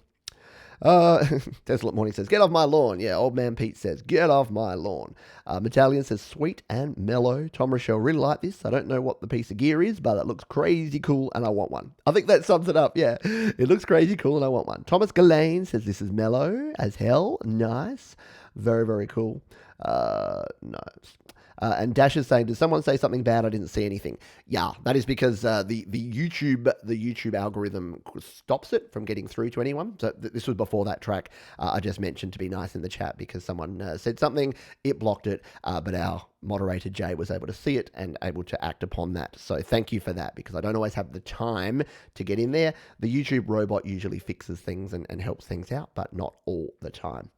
Desolate Morning says, get off my lawn. Yeah, Old Man Pete says, get off my lawn. Metallian says, sweet and mellow. Tom Rochelle, really like this. I don't know what the piece of gear is, but it looks crazy cool and I want one. I think that sums it up. Yeah, it looks crazy cool and I want one. Thomas Geleyn says, this is mellow as hell. Nice. Very, very cool. Nice. And Dash is saying, did someone say something bad? I didn't see anything. Yeah, that is because the YouTube algorithm stops it from getting through to anyone. So this was before that track I just mentioned to be nice in the chat because someone said something, it blocked it, but our moderator Jay was able to see it and able to act upon that. So thank you for that because I don't always have the time to get in there. The YouTube robot usually fixes things and helps things out, but not all the time.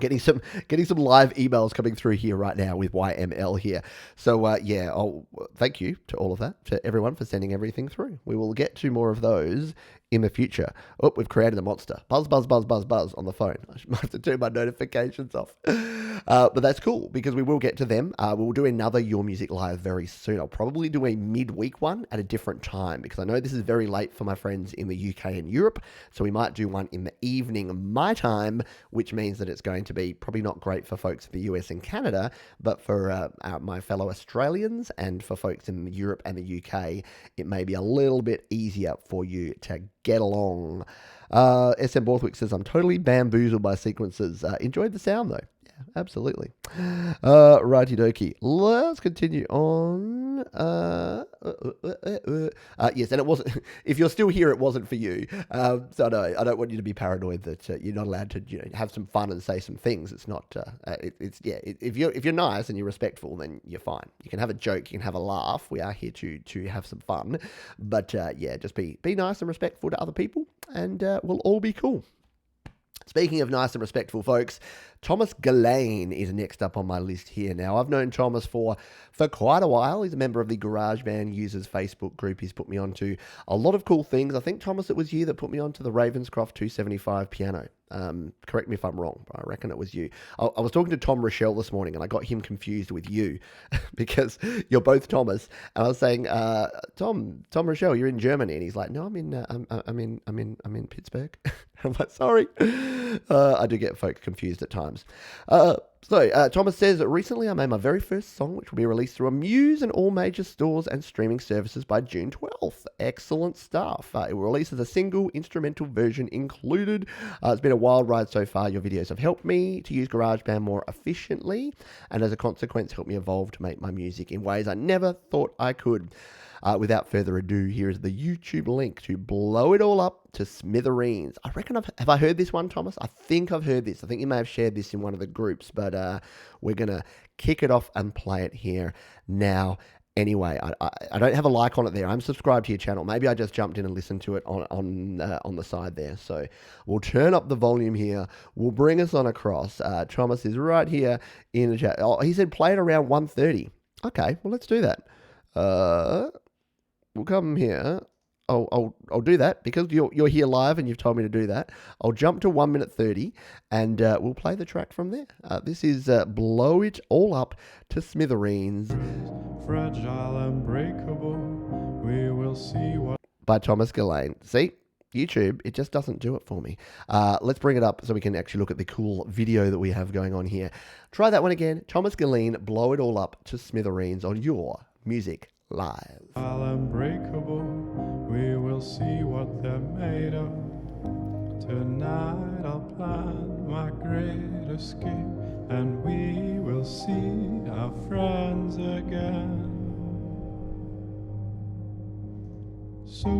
Getting some live emails coming through here right now with YML here. So thank you to all of that, to everyone for sending everything through. We will get to more of those in the future. Oh, we've created a monster. Buzz, buzz, buzz, buzz, buzz on the phone. I might have to turn my notifications off. But that's cool because we will get to them. We'll do another Your Music Live very soon. I'll probably do a midweek one at a different time because I know this is very late for my friends in the UK and Europe. So we might do one in the evening my time, which means that it's going going to be probably not great for folks in the US and Canada, but for my fellow Australians and for folks in Europe and the UK, it may be a little bit easier for you to get along. SM Borthwick says, I'm totally bamboozled by sequences. Enjoyed the sound though. Absolutely. Righty dokie. Let's continue on. Yes, and it wasn't. If you're still here, it wasn't for you. So no, I don't want you to be paranoid that you're not allowed to, have some fun and say some things. It's not. If you're nice and you're respectful, then you're fine. You can have a joke. You can have a laugh. We are here to have some fun, but just be nice and respectful to other people, and we'll all be cool. Speaking of nice and respectful folks, Thomas Geleyn is next up on my list here. Now, I've known Thomas for quite a while. He's a member of the GarageBand Users Facebook group. He's put me onto a lot of cool things. I think, Thomas, it was you that put me onto the Ravenscroft 275 piano. Correct me if I'm wrong, but I reckon it was you. I was talking to Tom Rochelle this morning, and I got him confused with you because you're both Thomas. And I was saying, Tom Rochelle, you're in Germany, and he's like, no, I'm in Pittsburgh. I'm like, sorry. I do get folks confused at times. Thomas says, recently I made my very first song, which will be released through Amuse and all major stores and streaming services by June 12th. Excellent stuff. It will release as a single, instrumental version included. It's been a wild ride so far. Your videos have helped me to use GarageBand more efficiently, and as a consequence, helped me evolve to make my music in ways I never thought I could. Without further ado, here is the YouTube link to Blow It All Up to Smithereens. I reckon have I heard this one, Thomas? I think I've heard this. I think you may have shared this in one of the groups, but we're going to kick it off and play it here now. Anyway, I don't have a like on it there. I'm subscribed to your channel. Maybe I just jumped in and listened to it on the side there. So we'll turn up the volume here. We'll bring us on across. Thomas is right here in the chat. Oh, he said play it around 1:30. Okay, well, let's do that. We'll come here. I'll do that because you're here live and you've told me to do that. I'll jump to 1 minute 30 and we'll play the track from there. This is Blow It All Up to Smithereens. Fragile and breakable, we will see what. By Thomas Geleyn. See? YouTube, it just doesn't do it for me. Let's bring it up so we can actually look at the cool video that we have going on here. Try that one again. Thomas Geleyn, Blow It All Up to Smithereens on your Music Live. Unbreakable, we will see what they're made of. Tonight I'll plan my great escape, and we will see our friends again. So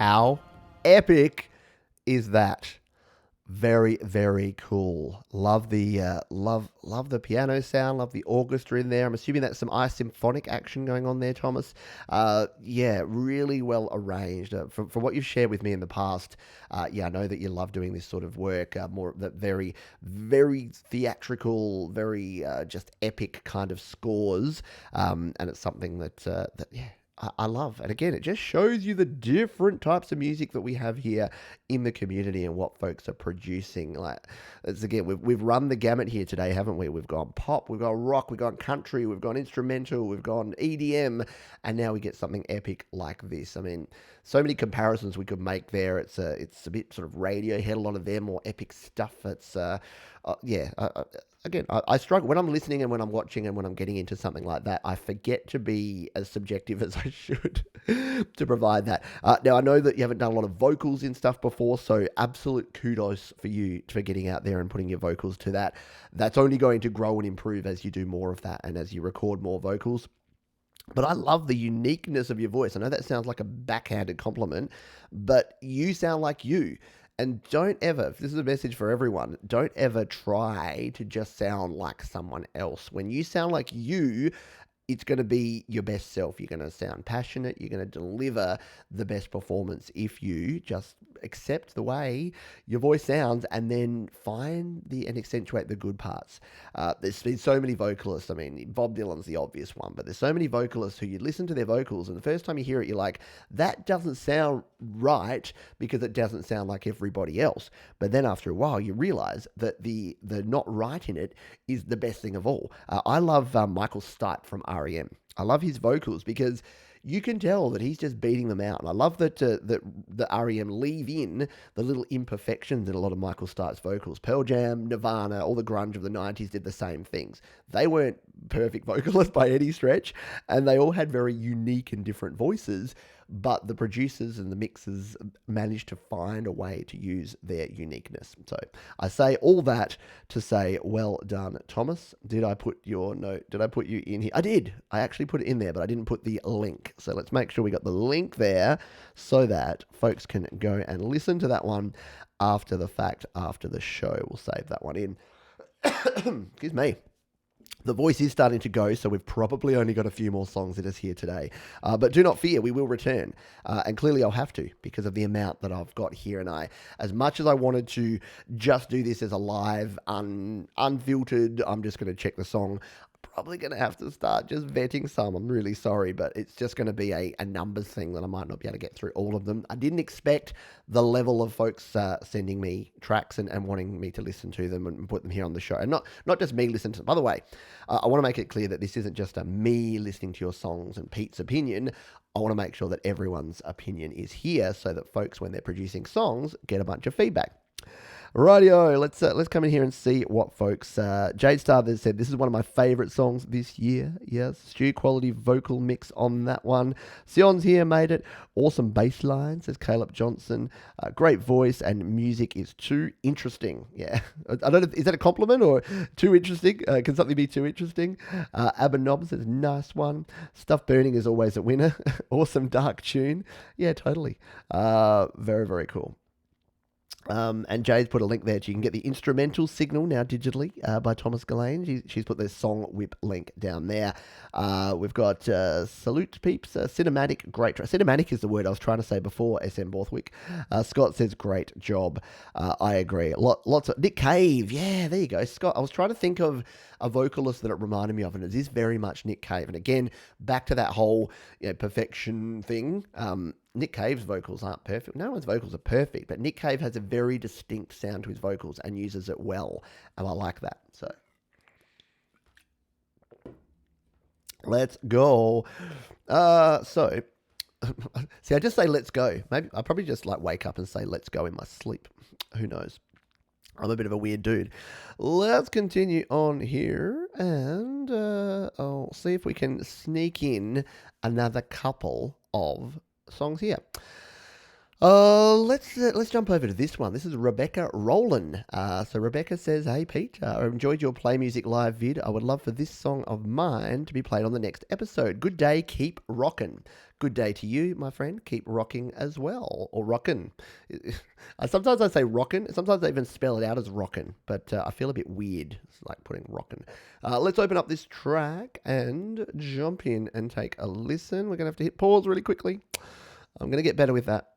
How epic is that? Very, very cool. Love the love the piano sound. Love the orchestra in there. I'm assuming that's some symphonic action going on there, Thomas. Really well arranged. From what you've shared with me in the past, I know that you love doing this sort of work. More that very, very theatrical, very just epic kind of scores. And it's something that I love. And again, it just shows you the different types of music that we have here in the community and what folks are producing. Like, it's again, we've run the gamut here today, haven't we? We've gone pop, we've gone rock, we've gone country, we've gone instrumental, we've gone EDM, and now we get something epic like this. I mean, so many comparisons we could make there. It's a bit sort of Radiohead, a lot of their more epic stuff. It's again, I struggle when I'm listening and when I'm watching and when I'm getting into something like that. I forget to be as subjective as I should to provide that. Now, I know that you haven't done a lot of vocals in stuff before, so absolute kudos for you for getting out there and putting your vocals to that. That's only going to grow and improve as you do more of that and as you record more vocals. But I love the uniqueness of your voice. I know that sounds like a backhanded compliment, but you sound like you. And don't ever, if this is a message for everyone, don't ever try to just sound like someone else. When you sound like you, it's going to be your best self. You're going to sound passionate. You're going to deliver the best performance if you just accept the way your voice sounds and then find and accentuate the good parts. There's been so many vocalists. I mean, Bob Dylan's the obvious one, but there's so many vocalists who you listen to their vocals and the first time you hear it, you're like, that doesn't sound right because it doesn't sound like everybody else. But then after a while, you realize that the not right in it is the best thing of all. I love Michael Stipe from REM. I love his vocals because you can tell that he's just beating them out. And I love that the REM leave in the little imperfections in a lot of Michael Stipe's vocals. Pearl Jam, Nirvana, all the grunge of the 90s did the same things. They weren't perfect vocalists by any stretch, and they all had very unique and different voices, but the producers and the mixers managed to find a way to use their uniqueness. So I say all that to say, well done, Thomas. Did I put your note? Did I put you in here? I did. I actually put it in there, but I didn't put the link. So let's make sure we got the link there so that folks can go and listen to that one after the fact, after the show. We'll save that one in. Excuse me. The voice is starting to go, so we've probably only got a few more songs in us here today. But do not fear, we will return. And clearly I'll have to because of the amount that I've got here. And as much as I wanted to just do this as a live, unfiltered, I'm just going to check the song, probably going to have to start just vetting some. I'm really sorry, but it's just going to be a numbers thing that I might not be able to get through all of them. I didn't expect the level of folks sending me tracks and wanting me to listen to them and put them here on the show. And not just me listening to them. By the way, I want to make it clear that this isn't just a me listening to your songs and Pete's opinion. I want to make sure that everyone's opinion is here so that folks, when they're producing songs, get a bunch of feedback. Rightio, let's come in here and see what folks. Jade Star has said, this is one of my favourite songs this year. Yes, Stu quality vocal mix on that one. Sion's here, made it. Awesome bass line, says Caleb Johnson. Great voice and music is too interesting. Yeah, I don't know, is that a compliment or too interesting? Can something be too interesting? Abanob says, nice one. Stuff Burning is always a winner. Awesome dark tune. Yeah, totally. Very, very cool. And Jay's put a link there. You can get the instrumental Signal now digitally by Thomas Geleyn. She's put the song whip link down there. We've got Salute Peeps, Cinematic, great. Cinematic is the word I was trying to say before, SM Borthwick. Scott says, great job. I agree. Lots of Nick Cave. Yeah, there you go. Scott, I was trying to think of a vocalist that it reminded me of, and it is very much Nick Cave. And again, back to that whole perfection thing. Nick Cave's vocals aren't perfect. No one's vocals are perfect, but Nick Cave has a very distinct sound to his vocals and uses it well, and I like that. So let's go. So see, I just say let's go. Maybe I probably just wake up and say let's go in my sleep. Who knows? I'm a bit of a weird dude. Let's continue on here, and I'll see if we can sneak in another couple of songs here. Let's jump over to this one. This is Rebecca Rolen. So Rebecca says, hey Pete, I enjoyed your Play Music Live vid. I would love for this song of mine to be played on the next episode. Good day, keep rockin'. Good day to you, my friend. Keep rocking as well, or rockin'. Sometimes I say rockin'. Sometimes I even spell it out as rockin', but I feel a bit weird. It's like putting rockin'. Let's open up this track and jump in and take a listen. We're going to have to hit pause really quickly. I'm going to get better with that.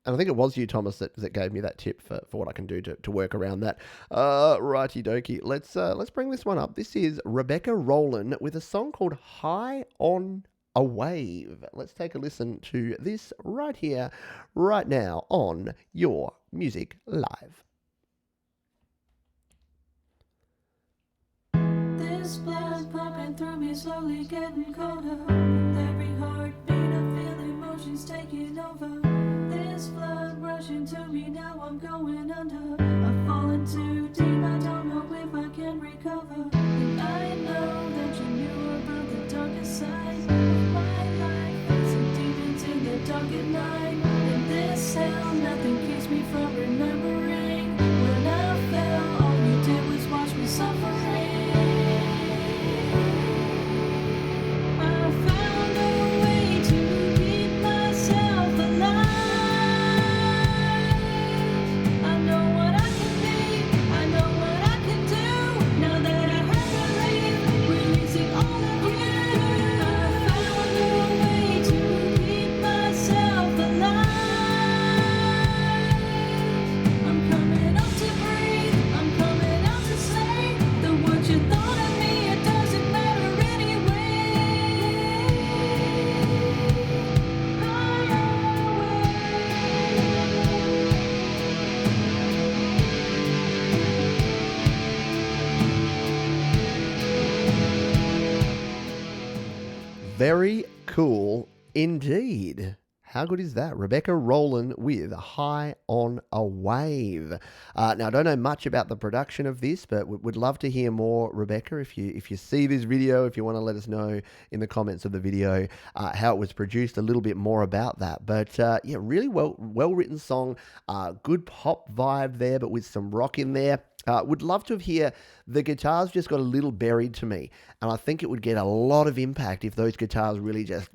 And I think it was you, Thomas, that gave me that tip for what I can do to work around that. Righty dokie. Let's bring this one up. This is Rebecca Rolen with a song called High on a Wave. Let's take a listen to this right here, right now on Your Music Live. This blood pumping through me, slowly getting colder. With every heartbeat, I feel emotions taking over. This blood rushing to me, now I'm going under. I've fallen too deep, I don't know if I can recover. And I know that you knew about the darkest side of my life. Facing demons in the dark at night. In this hell, nothing keeps me from remembering. When I fell, all you did was watch me suffering. I found a way to keep myself alive. I know what I can be, I know what I can do. Now that I have relief, releasing all of you. I found a way to keep myself alive. I'm coming out to breathe, I'm coming out to say the words you thought of me, it doesn't matter anyway. Very cool indeed. How good is that? Rebecca Rolen with High on a Wave. Now, I don't know much about the production of this, but would love to hear more, Rebecca. If you see this video, if you want to let us know in the comments of the video how it was produced, a little bit more about that. But yeah, really well written song. Good pop vibe there, but with some rock in there. Would love to hear the guitars just got a little buried to me, and I think it would get a lot of impact if those guitars really just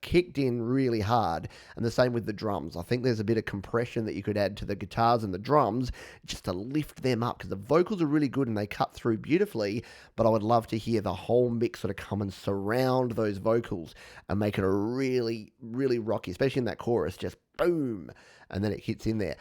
kicked in really hard, and the same with the drums. I think there's a bit of compression that you could add to the guitars and the drums just to lift them up, because the vocals are really good and they cut through beautifully, but I would love to hear the whole mix sort of come and surround those vocals and make it a really, really rocky, especially in that chorus, just boom, and then it hits in there.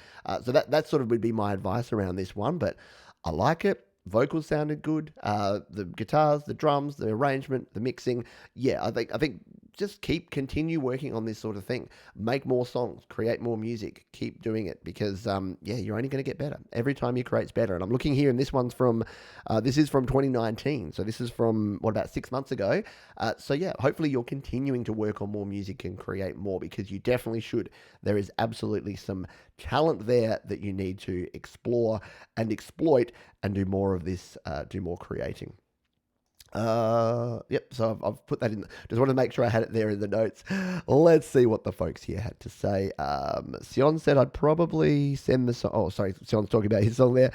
So that sort of would be my advice around this one, but I like it. Vocals sounded good. The guitars, the drums, the arrangement, the mixing. Yeah, I think just continue working on this sort of thing. Make more songs, create more music, keep doing it, because yeah, you're only going to get better. Every time you create, it's better. And I'm looking here, and this one's from, this is from 2019. So this is from, about 6 months ago. So yeah, hopefully you're continuing to work on more music and create more, because you definitely should. There is absolutely some talent there that you need to explore and exploit and do more of this, do more creating. Yep, so I've put that in. Just wanted to make sure I had it there in the notes. Let's see what the folks here had to say. Sion said I'd probably send the song. Oh, sorry, Sion's talking about his song there.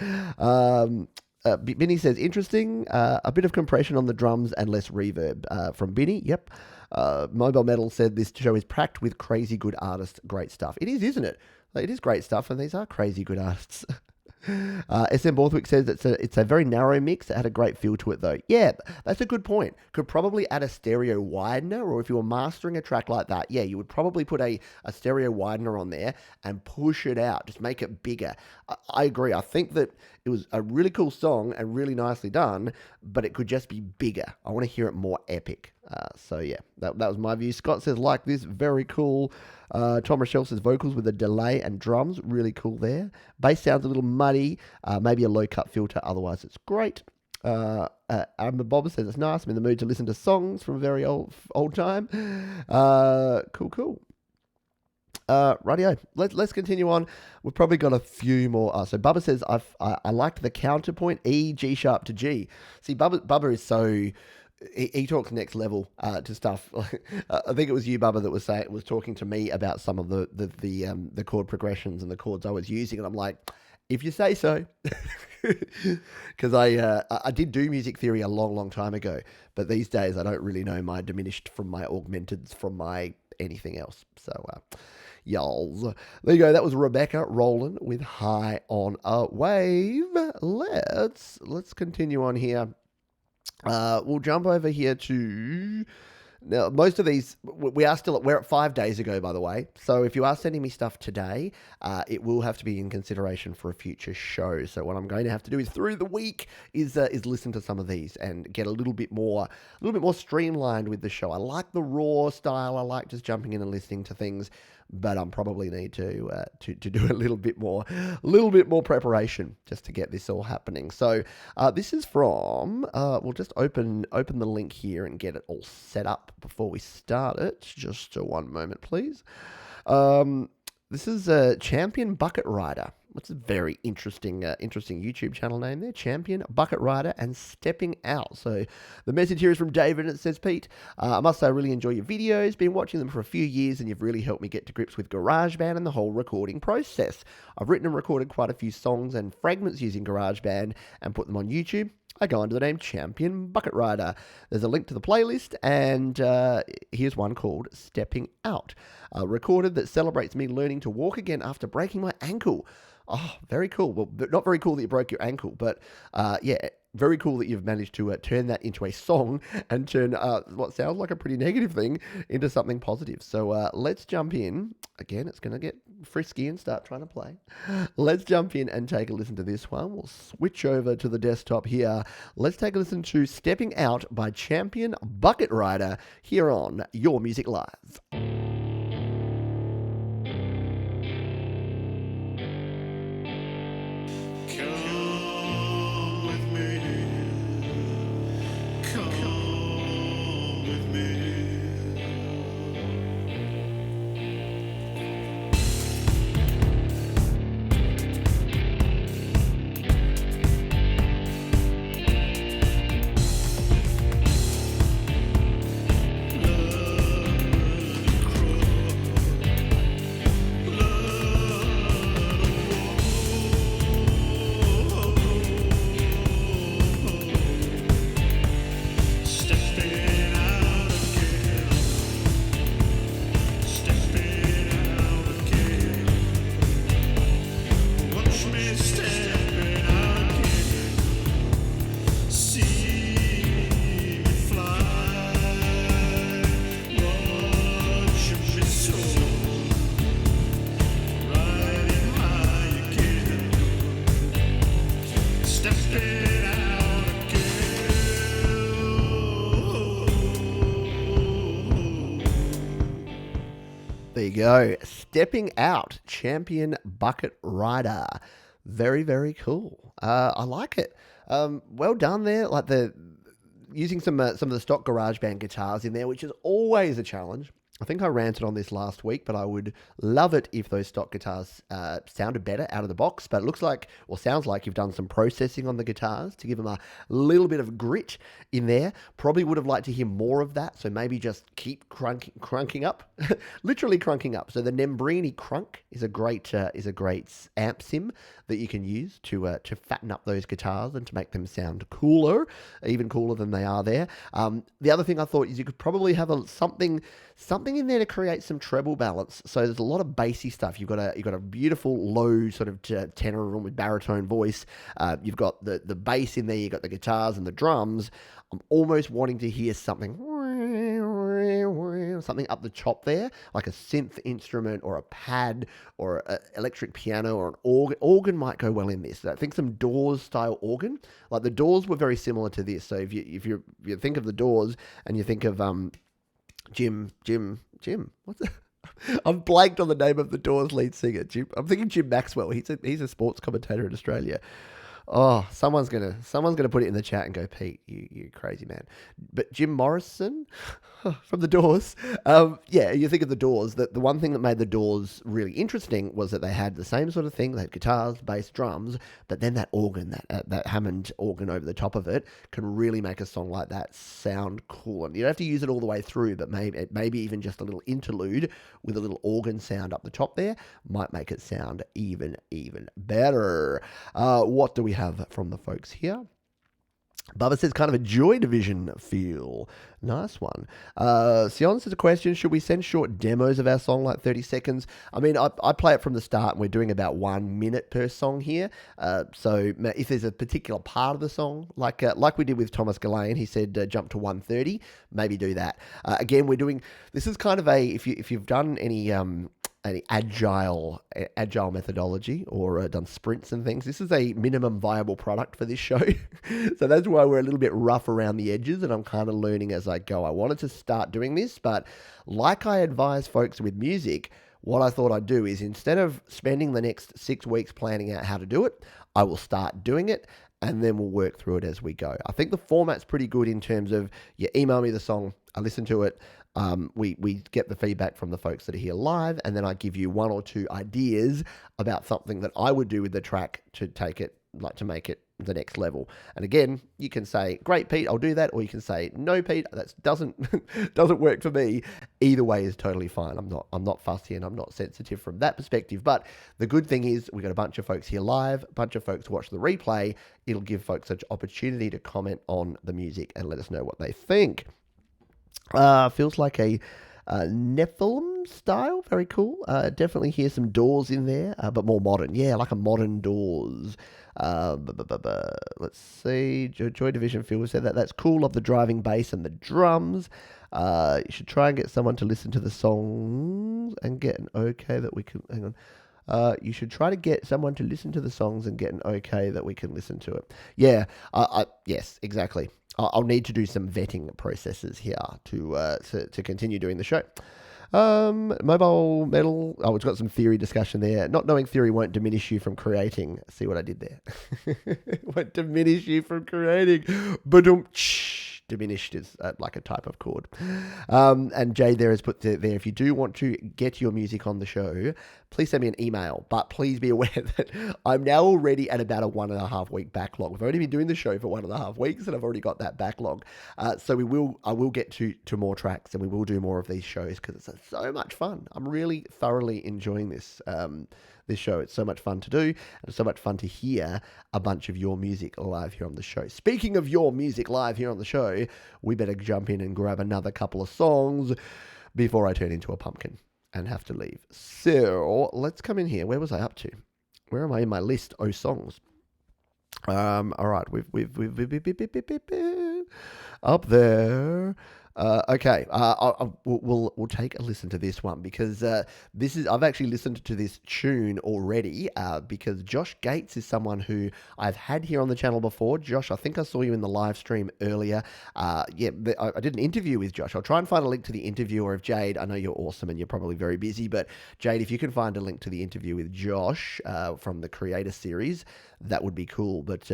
Binny says, interesting. A bit of compression on the drums and less reverb. From Binny, yep. Mobile Metal said this show is packed with crazy good artists. Great stuff. It is, isn't it? It is great stuff, and these are crazy good artists. SM Borthwick says it's a very narrow mix. It had a great feel to it, though. Yeah, that's a good point. Could probably add a stereo widener, or if you were mastering a track like that, yeah, you would probably put a stereo widener on there and push it out, just make it bigger. I agree. I think that it was a really cool song and really nicely done, but it could just be bigger. I want to hear it more epic. So yeah, that was my view. Scott says, like this, very cool. Tom Rochelle says, vocals with a delay and drums, really cool there. Bass sounds a little muddy, maybe a low cut filter, otherwise it's great. Amber Bob says, it's nice, I'm in the mood to listen to songs from a very old time. Cool. Radio. Let's continue on. We've probably got a few more. So Bubba says, I liked the counterpoint E, G sharp to G. See, Bubba is so... He talks next level to stuff. I think it was you, Bubba, that was talking to me about some of the chord progressions and the chords I was using, and I'm like, if you say so, because I did do music theory a long time ago, but these days I don't really know my diminished from my augmenteds from my anything else. So y'alls, there you go. That was Rebecca Rolen with High on a Wave. Let's continue on here. We'll jump over here to Now, most of these, we're at 5 days ago, by the way. So if you are sending me stuff today, it will have to be in consideration for a future show. So what I'm going to have to do is through the week is listen to some of these and get a little bit more streamlined with the show. I like the raw style. I like just jumping in and listening to things, but I probably need to do a little bit more preparation just to get this all happening. So this is from we'll just open the link here and get it all set up before we start it. Just one moment, please. This is a Champion Bucket Rider. What's a very interesting YouTube channel name there? Champion Bucket Rider and Stepping Out. So the message here is from David, and it says, Pete, I must say I really enjoy your videos. Been watching them for a few years, and you've really helped me get to grips with GarageBand and the whole recording process. I've written and recorded quite a few songs and fragments using GarageBand and put them on YouTube. I go under the name Champion Bucket Rider. There's a link to the playlist, and here's one called Stepping Out, recorded that celebrates me learning to walk again after breaking my ankle. Oh, very cool. Well, not very cool that you broke your ankle, but yeah, very cool that you've managed to turn that into a song and turn what sounds like a pretty negative thing into something positive. So let's jump in. Again, it's going to get frisky and start trying to play. Let's jump in and take a listen to this one. We'll switch over to the desktop here. Let's take a listen to Stepping Out by Champion Bucket Rider here on Your Music Live. There you go. Stepping Out, Champion Bucket Rider. Very, very cool. I like it. Well done there. Like using some of the stock GarageBand guitars in there, which is always a challenge. I think I ranted on this last week, but I would love it if those stock guitars sounded better out of the box. But it looks like, or sounds like, you've done some processing on the guitars to give them a little bit of grit in there. Probably would have liked to hear more of that, so maybe just keep crunking up, literally crunking up. So the Nembrini Crunk is a great amp sim that you can use to fatten up those guitars and to make them sound cooler, even cooler than they are there. The other thing I thought is you could probably have something in there to create some treble balance. So there's a lot of bassy stuff. You've got a beautiful low sort of tenor room with baritone voice. You've got the bass in there. You've got the guitars and the drums. I'm almost wanting to hear something up the top there, like a synth instrument or a pad or an electric piano or an organ. Organ might go well in this. I think some Doors style organ. Like the Doors were very similar to this. So if you think of the Doors and you think of Jim. What's that? I've blanked on the name of the Doors lead singer. I'm thinking Jim Maxwell. He's a sports commentator in Australia. Oh, someone's gonna put it in the chat and go, Pete, you crazy man. But Jim Morrison from the Doors. Yeah, you think of the Doors. The one thing that made the Doors really interesting was that they had the same sort of thing. They had guitars, bass, drums, but then that organ, that Hammond organ over the top of it, can really make a song like that sound cool. And you don't have to use it all the way through, but maybe even just a little interlude with a little organ sound up the top there might make it sound even better. What do we have from the folks here? Bubba says kind of a Joy Division feel. Nice one. Sion says a question. Should we send short demos of our song, like 30 seconds? I mean, I play it from the start and we're doing about 1 minute per song here. So if there's a particular part of the song, like we did with Thomas Geleyn, he said jump to 1:30, maybe do that. Again, we're doing, this is kind of a, if you've done any agile methodology or done sprints and things, this is a minimum viable product for this show. So that's why we're a little bit rough around the edges, and I'm kind of learning as I go. I wanted to start doing this, but like I advise folks with music, what I thought I'd do is, instead of spending the next 6 weeks planning out how to do it, I will start doing it, and then we'll work through it as we go. I think the format's pretty good in terms of, you email me the song, I listen to it, we get the feedback from the folks that are here live, and then I give you 1 or 2 ideas about something that I would do with the track to take it, like to make it the next level. And again, you can say, great, Pete, I'll do that, or you can say, no, Pete, that doesn't work for me. Either way is totally fine. I'm not fussy and I'm not sensitive from that perspective. But the good thing is we got a bunch of folks here live, a bunch of folks watch the replay. It'll give folks an opportunity to comment on the music and let us know what they think. Feels like a Nephilim style. Very cool. Definitely hear some Doors in there, but more modern. Yeah, like a modern Doors. Let's see. Joy Division feel said that. That's cool. Love the driving bass and the drums. You should try and get someone to listen to the songs and get an okay that we can. Hang on. You should try to get someone to listen to the songs and get an okay that we can listen to it. Yeah. Yes, exactly. I'll need to do some vetting processes here to continue doing the show. Mobile Metal. Oh, it's got some theory discussion there. Not knowing theory won't diminish you from creating. See what I did there? Won't diminish you from creating. Diminished is like a type of chord. And Jay there has put there, if you do want to get your music on the show, please send me an email. But please be aware that I'm now already at about a 1.5 week backlog. We've only been doing the show for 1.5 weeks, and I've already got that backlog. So I will get to more tracks, and we will do more of these shows because it's so much fun. I'm really thoroughly enjoying this show. It's so much fun to do, and it's so much fun to hear a bunch of your music live here on the show. Speaking of your music live here on the show, we better jump in and grab another couple of songs before I turn into a pumpkin and have to leave. So let's come in here. Where was I up to? Where am I in my list? Oh, songs. All right, we've up there. Okay, we'll take a listen to this one because I've actually listened to this tune already because Josh Gates is someone who I've had here on the channel before. Josh, I think I saw you in the live stream earlier. I did an interview with Josh. I'll try and find a link to the interview, or if Jade, I know you're awesome and you're probably very busy, but Jade, if you can find a link to the interview with Josh from the Creator Series, that would be cool. But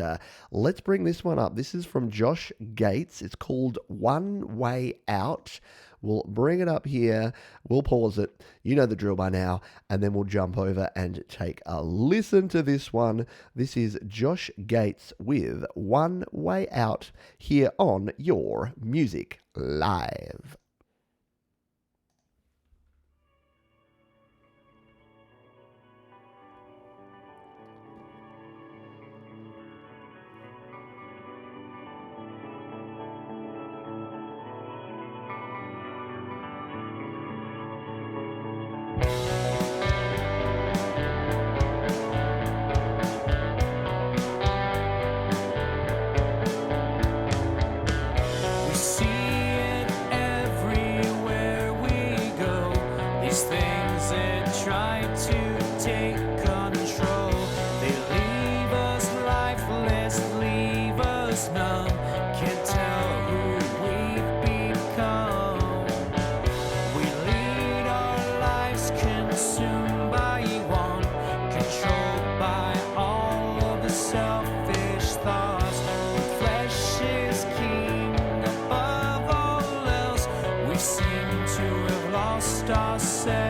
let's bring this one up. This is from Josh Gates. It's called One Way Out. We'll bring it up here. We'll pause it. You know the drill by now. And then we'll jump over and take a listen to this one. This is Josh Gates with One Way Out here on Your Music Live. We see it everywhere we go. These things that try to take control, they leave us lifeless, leave us numb. Can't tell who we've become. We lead our lives consumed by one, controlled by all of the selfish thoughts. When flesh is king above all else, we seem to have lost ourselves.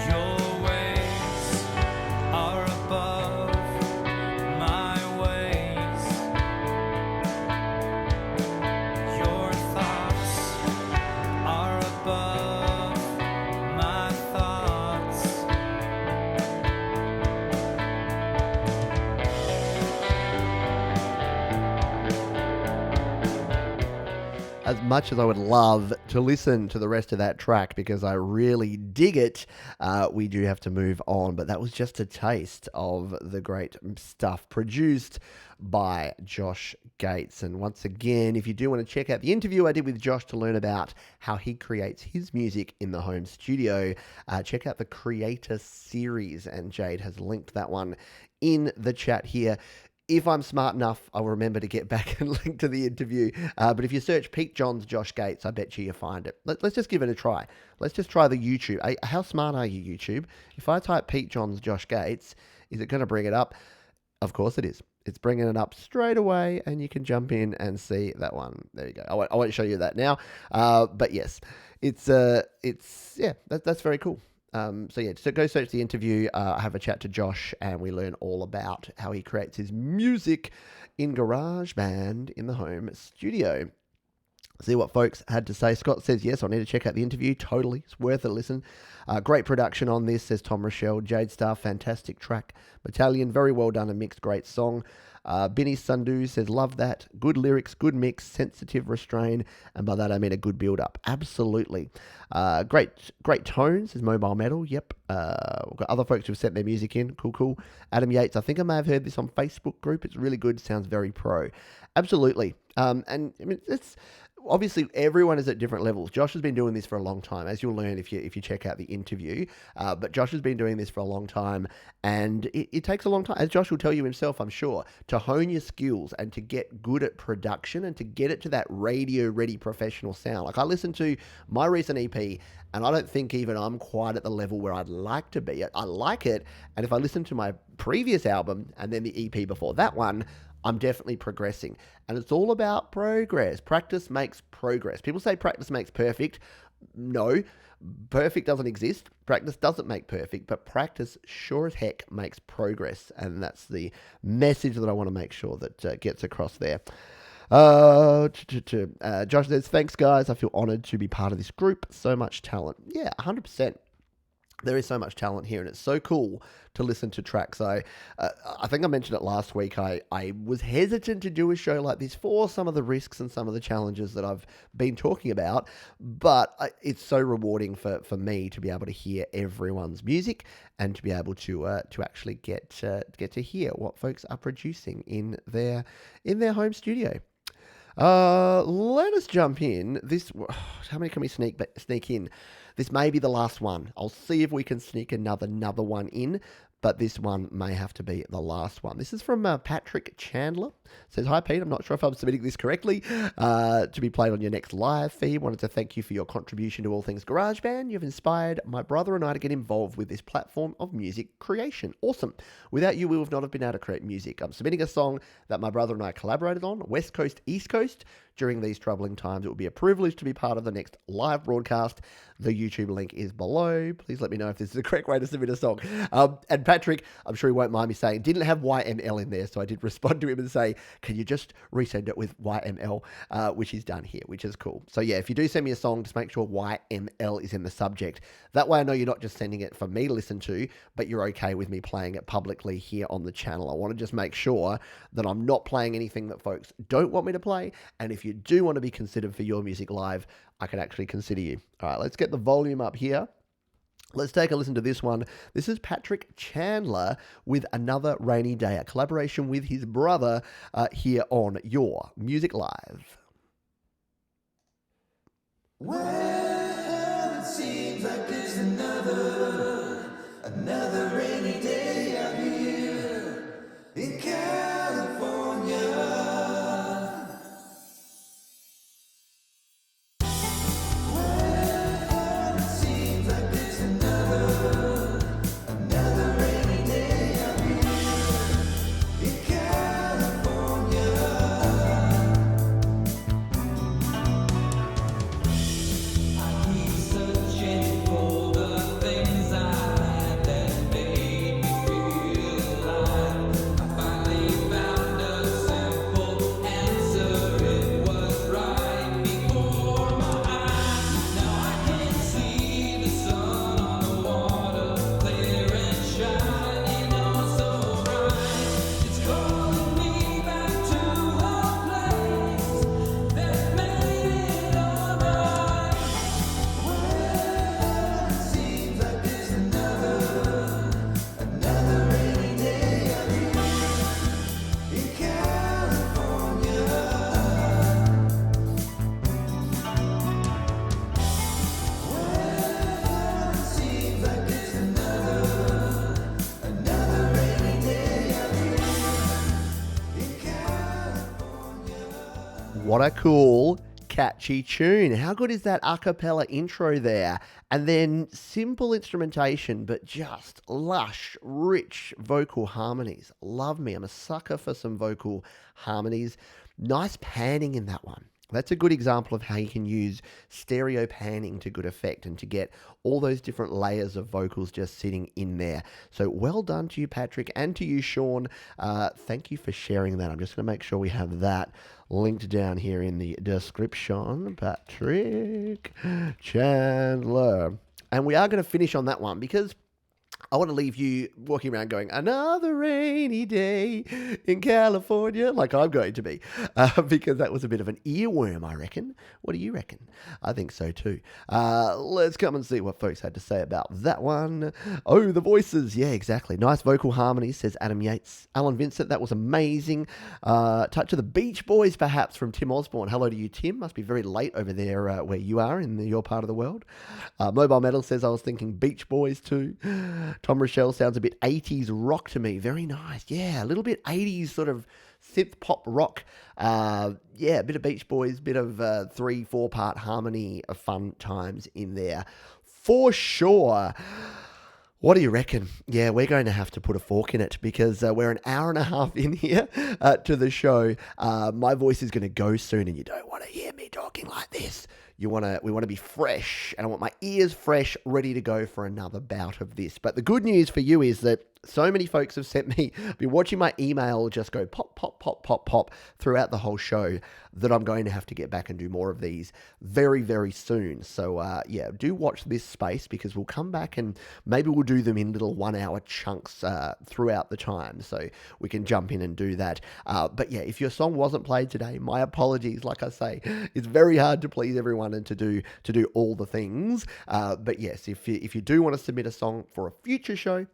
Your ways are above my ways. as much as I would love to listen to the rest of that track because I really dig it, we do have to move on. But that was just a taste of the great stuff produced by Josh Gates. And once again, if you do want to check out the interview I did with Josh to learn about how he creates his music in the home studio, check out the Creator Series, and Jade has linked that one in the chat here. If I'm smart enough, I'll remember to get back and link to the interview. But if you search Pete Johns, Josh Gates, I bet you find it. Let's just give it a try. Let's just try the YouTube. How smart are you, YouTube? If I type Pete Johns, Josh Gates, is it going to bring it up? Of course it is. It's bringing it up straight away, and you can jump in and see that one. There you go. I won't show you that now. But yes, that's very cool. So go search the interview. I have a chat to Josh, and we learn all about how he creates his music in GarageBand in the home studio. See what folks had to say. Scott says, yes, I need to check out the interview. Totally. It's worth a listen. Great production on this, says Tom Rochelle. Jade Star, fantastic track. Battalion, very well done and mixed. Great song. Binny Sundu says, love that. Good lyrics, good mix, sensitive restrain. And by that, I mean a good build-up. Absolutely. Great tones, says Mobile Metal. Yep. We've got other folks who've sent their music in. Cool. Adam Yates, I think I may have heard this on Facebook group. It's really good. Sounds very pro. Absolutely. And I mean, it's... Obviously, everyone is at different levels. Josh has been doing this for a long time, as you'll learn if you check out the interview. But Josh has been doing this for a long time, and it takes a long time, as Josh will tell you himself, I'm sure, to hone your skills and to get good at production and to get it to that radio-ready professional sound. Like, I listened to my recent EP, and I don't think even I'm quite at the level where I'd like to be. I like it, and if I listen to my previous album and then the EP before that one, I'm definitely progressing. And it's all about progress. Practice makes progress. People say practice makes perfect. No, perfect doesn't exist. Practice doesn't make perfect, but practice sure as heck makes progress. And that's the message that I want to make sure that gets across there. Josh says, thanks guys. I feel honored to be part of this group. So much talent. Yeah, 100%. There is so much talent here, and it's so cool to listen to tracks. I think I mentioned it last week. I was hesitant to do a show like this for some of the risks and some of the challenges that I've been talking about, but it's so rewarding for me to be able to hear everyone's music and to be able to actually get to hear what folks are producing in their home studio. Let us jump in. How many can we sneak in? This may be the last one. I'll see if we can sneak another one in, but this one may have to be the last one. This is from Patrick Chandler. Says, hi Pete, I'm not sure if I'm submitting this correctly. To be played on your next live feed. Wanted to thank you for your contribution to all things GarageBand. You've inspired my brother and I to get involved with this platform of music creation. Awesome. Without you, we would not have been able to create music. I'm submitting a song that my brother and I collaborated on, West Coast, East Coast. During these troubling times, it would be a privilege to be part of the next live broadcast. The YouTube link is below. Please let me know if this is the correct way to submit a song. And Patrick, I'm sure he won't mind me saying, didn't have YML in there, so I did respond to him and say, can you just resend it with YML, which is done here, which is cool. So yeah, if you do send me a song, just make sure YML is in the subject. That way I know you're not just sending it for me to listen to, but you're okay with me playing it publicly here on the channel. I want to just make sure that I'm not playing anything that folks don't want me to play. And if you do want to be considered for your music live, I can actually consider you. All right, let's get the volume up here. Let's take a listen to this one. This is Patrick Chandler with Another Rainy Day, a collaboration with his brother here on Your Music Live. Well, it seems like there's another rainy day out here in California. Well, it seems like there's another rainy day out here in California. I keep searching for the things I What a cool, catchy tune. How good is that a cappella intro there? And then simple instrumentation, but just lush, rich vocal harmonies. Love me. I'm a sucker for some vocal harmonies. Nice panning in that one. That's a good example of how you can use stereo panning to good effect and to get all those different layers of vocals just sitting in there. So well done to you, Patrick, and to you, Sean. Thank you for sharing that. I'm just going to make sure we have that linked down here in the description. Patrick Chandler. And we are going to finish on that one because I want to leave you walking around going, another rainy day in California, like I'm going to be, because that was a bit of an earworm, I reckon. What do you reckon? I think so too. Let's come and see what folks had to say about that one. Oh, the voices. Yeah, exactly. Nice vocal harmonies, says Adam Yates. Alan Vincent, that was amazing. Touch of the Beach Boys, perhaps, from Tim Osborne. Hello to you, Tim. Must be very late over there where you are in your part of the world. Mobile Metal says, I was thinking Beach Boys too. Tom Rochelle sounds a bit 80s rock to me. Very nice. Yeah, a little bit 80s sort of synth pop rock. Yeah, a bit of Beach Boys, bit of 3-4 part harmony of fun times in there. For sure. What do you reckon? Yeah, we're going to have to put a fork in it because we're an hour and a half in here to the show. My voice is going to go soon and you don't want to hear me talking like this. We want to be fresh, and I want my ears fresh, ready to go for another bout of this. But the good news for you is that so many folks have sent me, been watching my email just go pop, pop, pop, pop, pop throughout the whole show, that I'm going to have to get back and do more of these very, very soon. So yeah, do watch this space because we'll come back and maybe we'll do them in little 1 hour chunks throughout the time. So we can jump in and do that. But yeah, if your song wasn't played today, my apologies. Like I say, it's very hard to please everyone and to do all the things. But yes, if you do want to submit a song for a future show,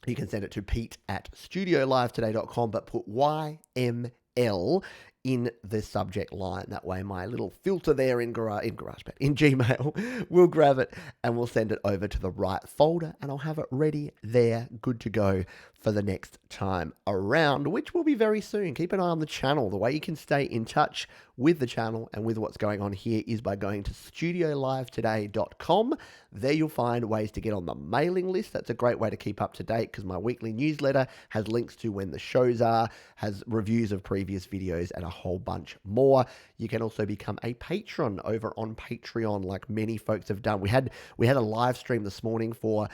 you can send it to pete@studiolivetoday.com, but put YML in the subject line. That way my little filter there in Gmail will grab it and we'll send it over to the right folder and I'll have it ready there, good to go for the next time around, which will be very soon. Keep an eye on the channel. The way you can stay in touch with the channel and with what's going on here is by going to studiolivetoday.com. There you'll find ways to get on the mailing list. That's a great way to keep up to date because my weekly newsletter has links to when the shows are, has reviews of previous videos and a whole bunch more. You can also become a patron over on Patreon, like many folks have done. We had a live stream this morning for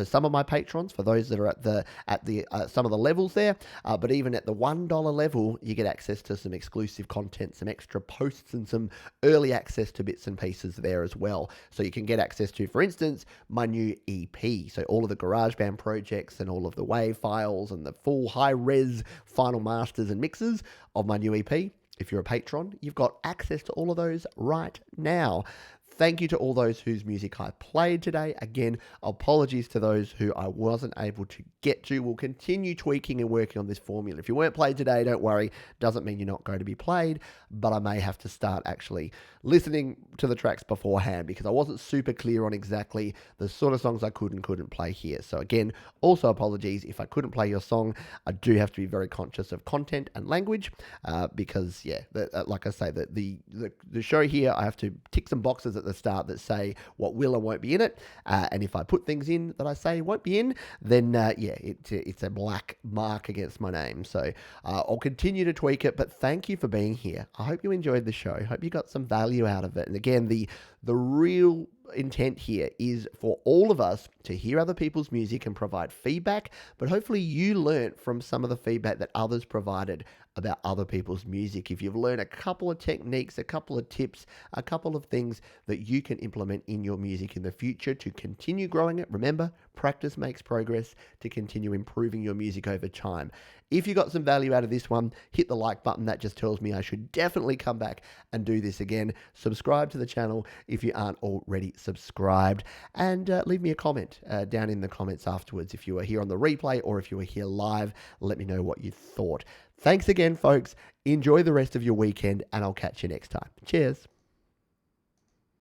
some of my patrons, for those that are at some of the levels there. But even at the $1 level, you get access to some exclusive content, some extra posts, and some early access to bits and pieces there as well. So you can get access to, for instance, my new EP. So all of the GarageBand projects and all of the WAV files and the full high-res final masters and mixes of my new EP. If you're a patron, you've got access to all of those right now. Thank you to all those whose music I played today. Again, apologies to those who I wasn't able to get to. We'll continue tweaking and working on this formula. If you weren't played today, don't worry. Doesn't mean you're not going to be played, but I may have to start actually listening to the tracks beforehand because I wasn't super clear on exactly the sort of songs I could and couldn't play here. So again, also apologies if I couldn't play your song. I do have to be very conscious of content and language because, yeah, like I say, the show here, I have to tick some boxes at the start that say what will and won't be in it, and if I put things in that I say won't be in, then yeah, it's a black mark against my name. So I'll continue to tweak it, but thank you for being here. I hope you enjoyed the show. I hope you got some value out of it. And again, the real intent here is for all of us to hear other people's music and provide feedback, but hopefully you learnt from some of the feedback that others provided about other people's music. If you've learned a couple of techniques, a couple of tips, a couple of things that you can implement in your music in the future to continue growing it, remember, practice makes progress, to continue improving your music over time. If you got some value out of this one, hit the like button. That just tells me I should definitely come back and do this again. Subscribe to the channel if you aren't already subscribed, and leave me a comment down in the comments afterwards. If you were here on the replay or if you were here live, let me know what you thought. Thanks again, folks. Enjoy the rest of your weekend, and I'll catch you next time. Cheers.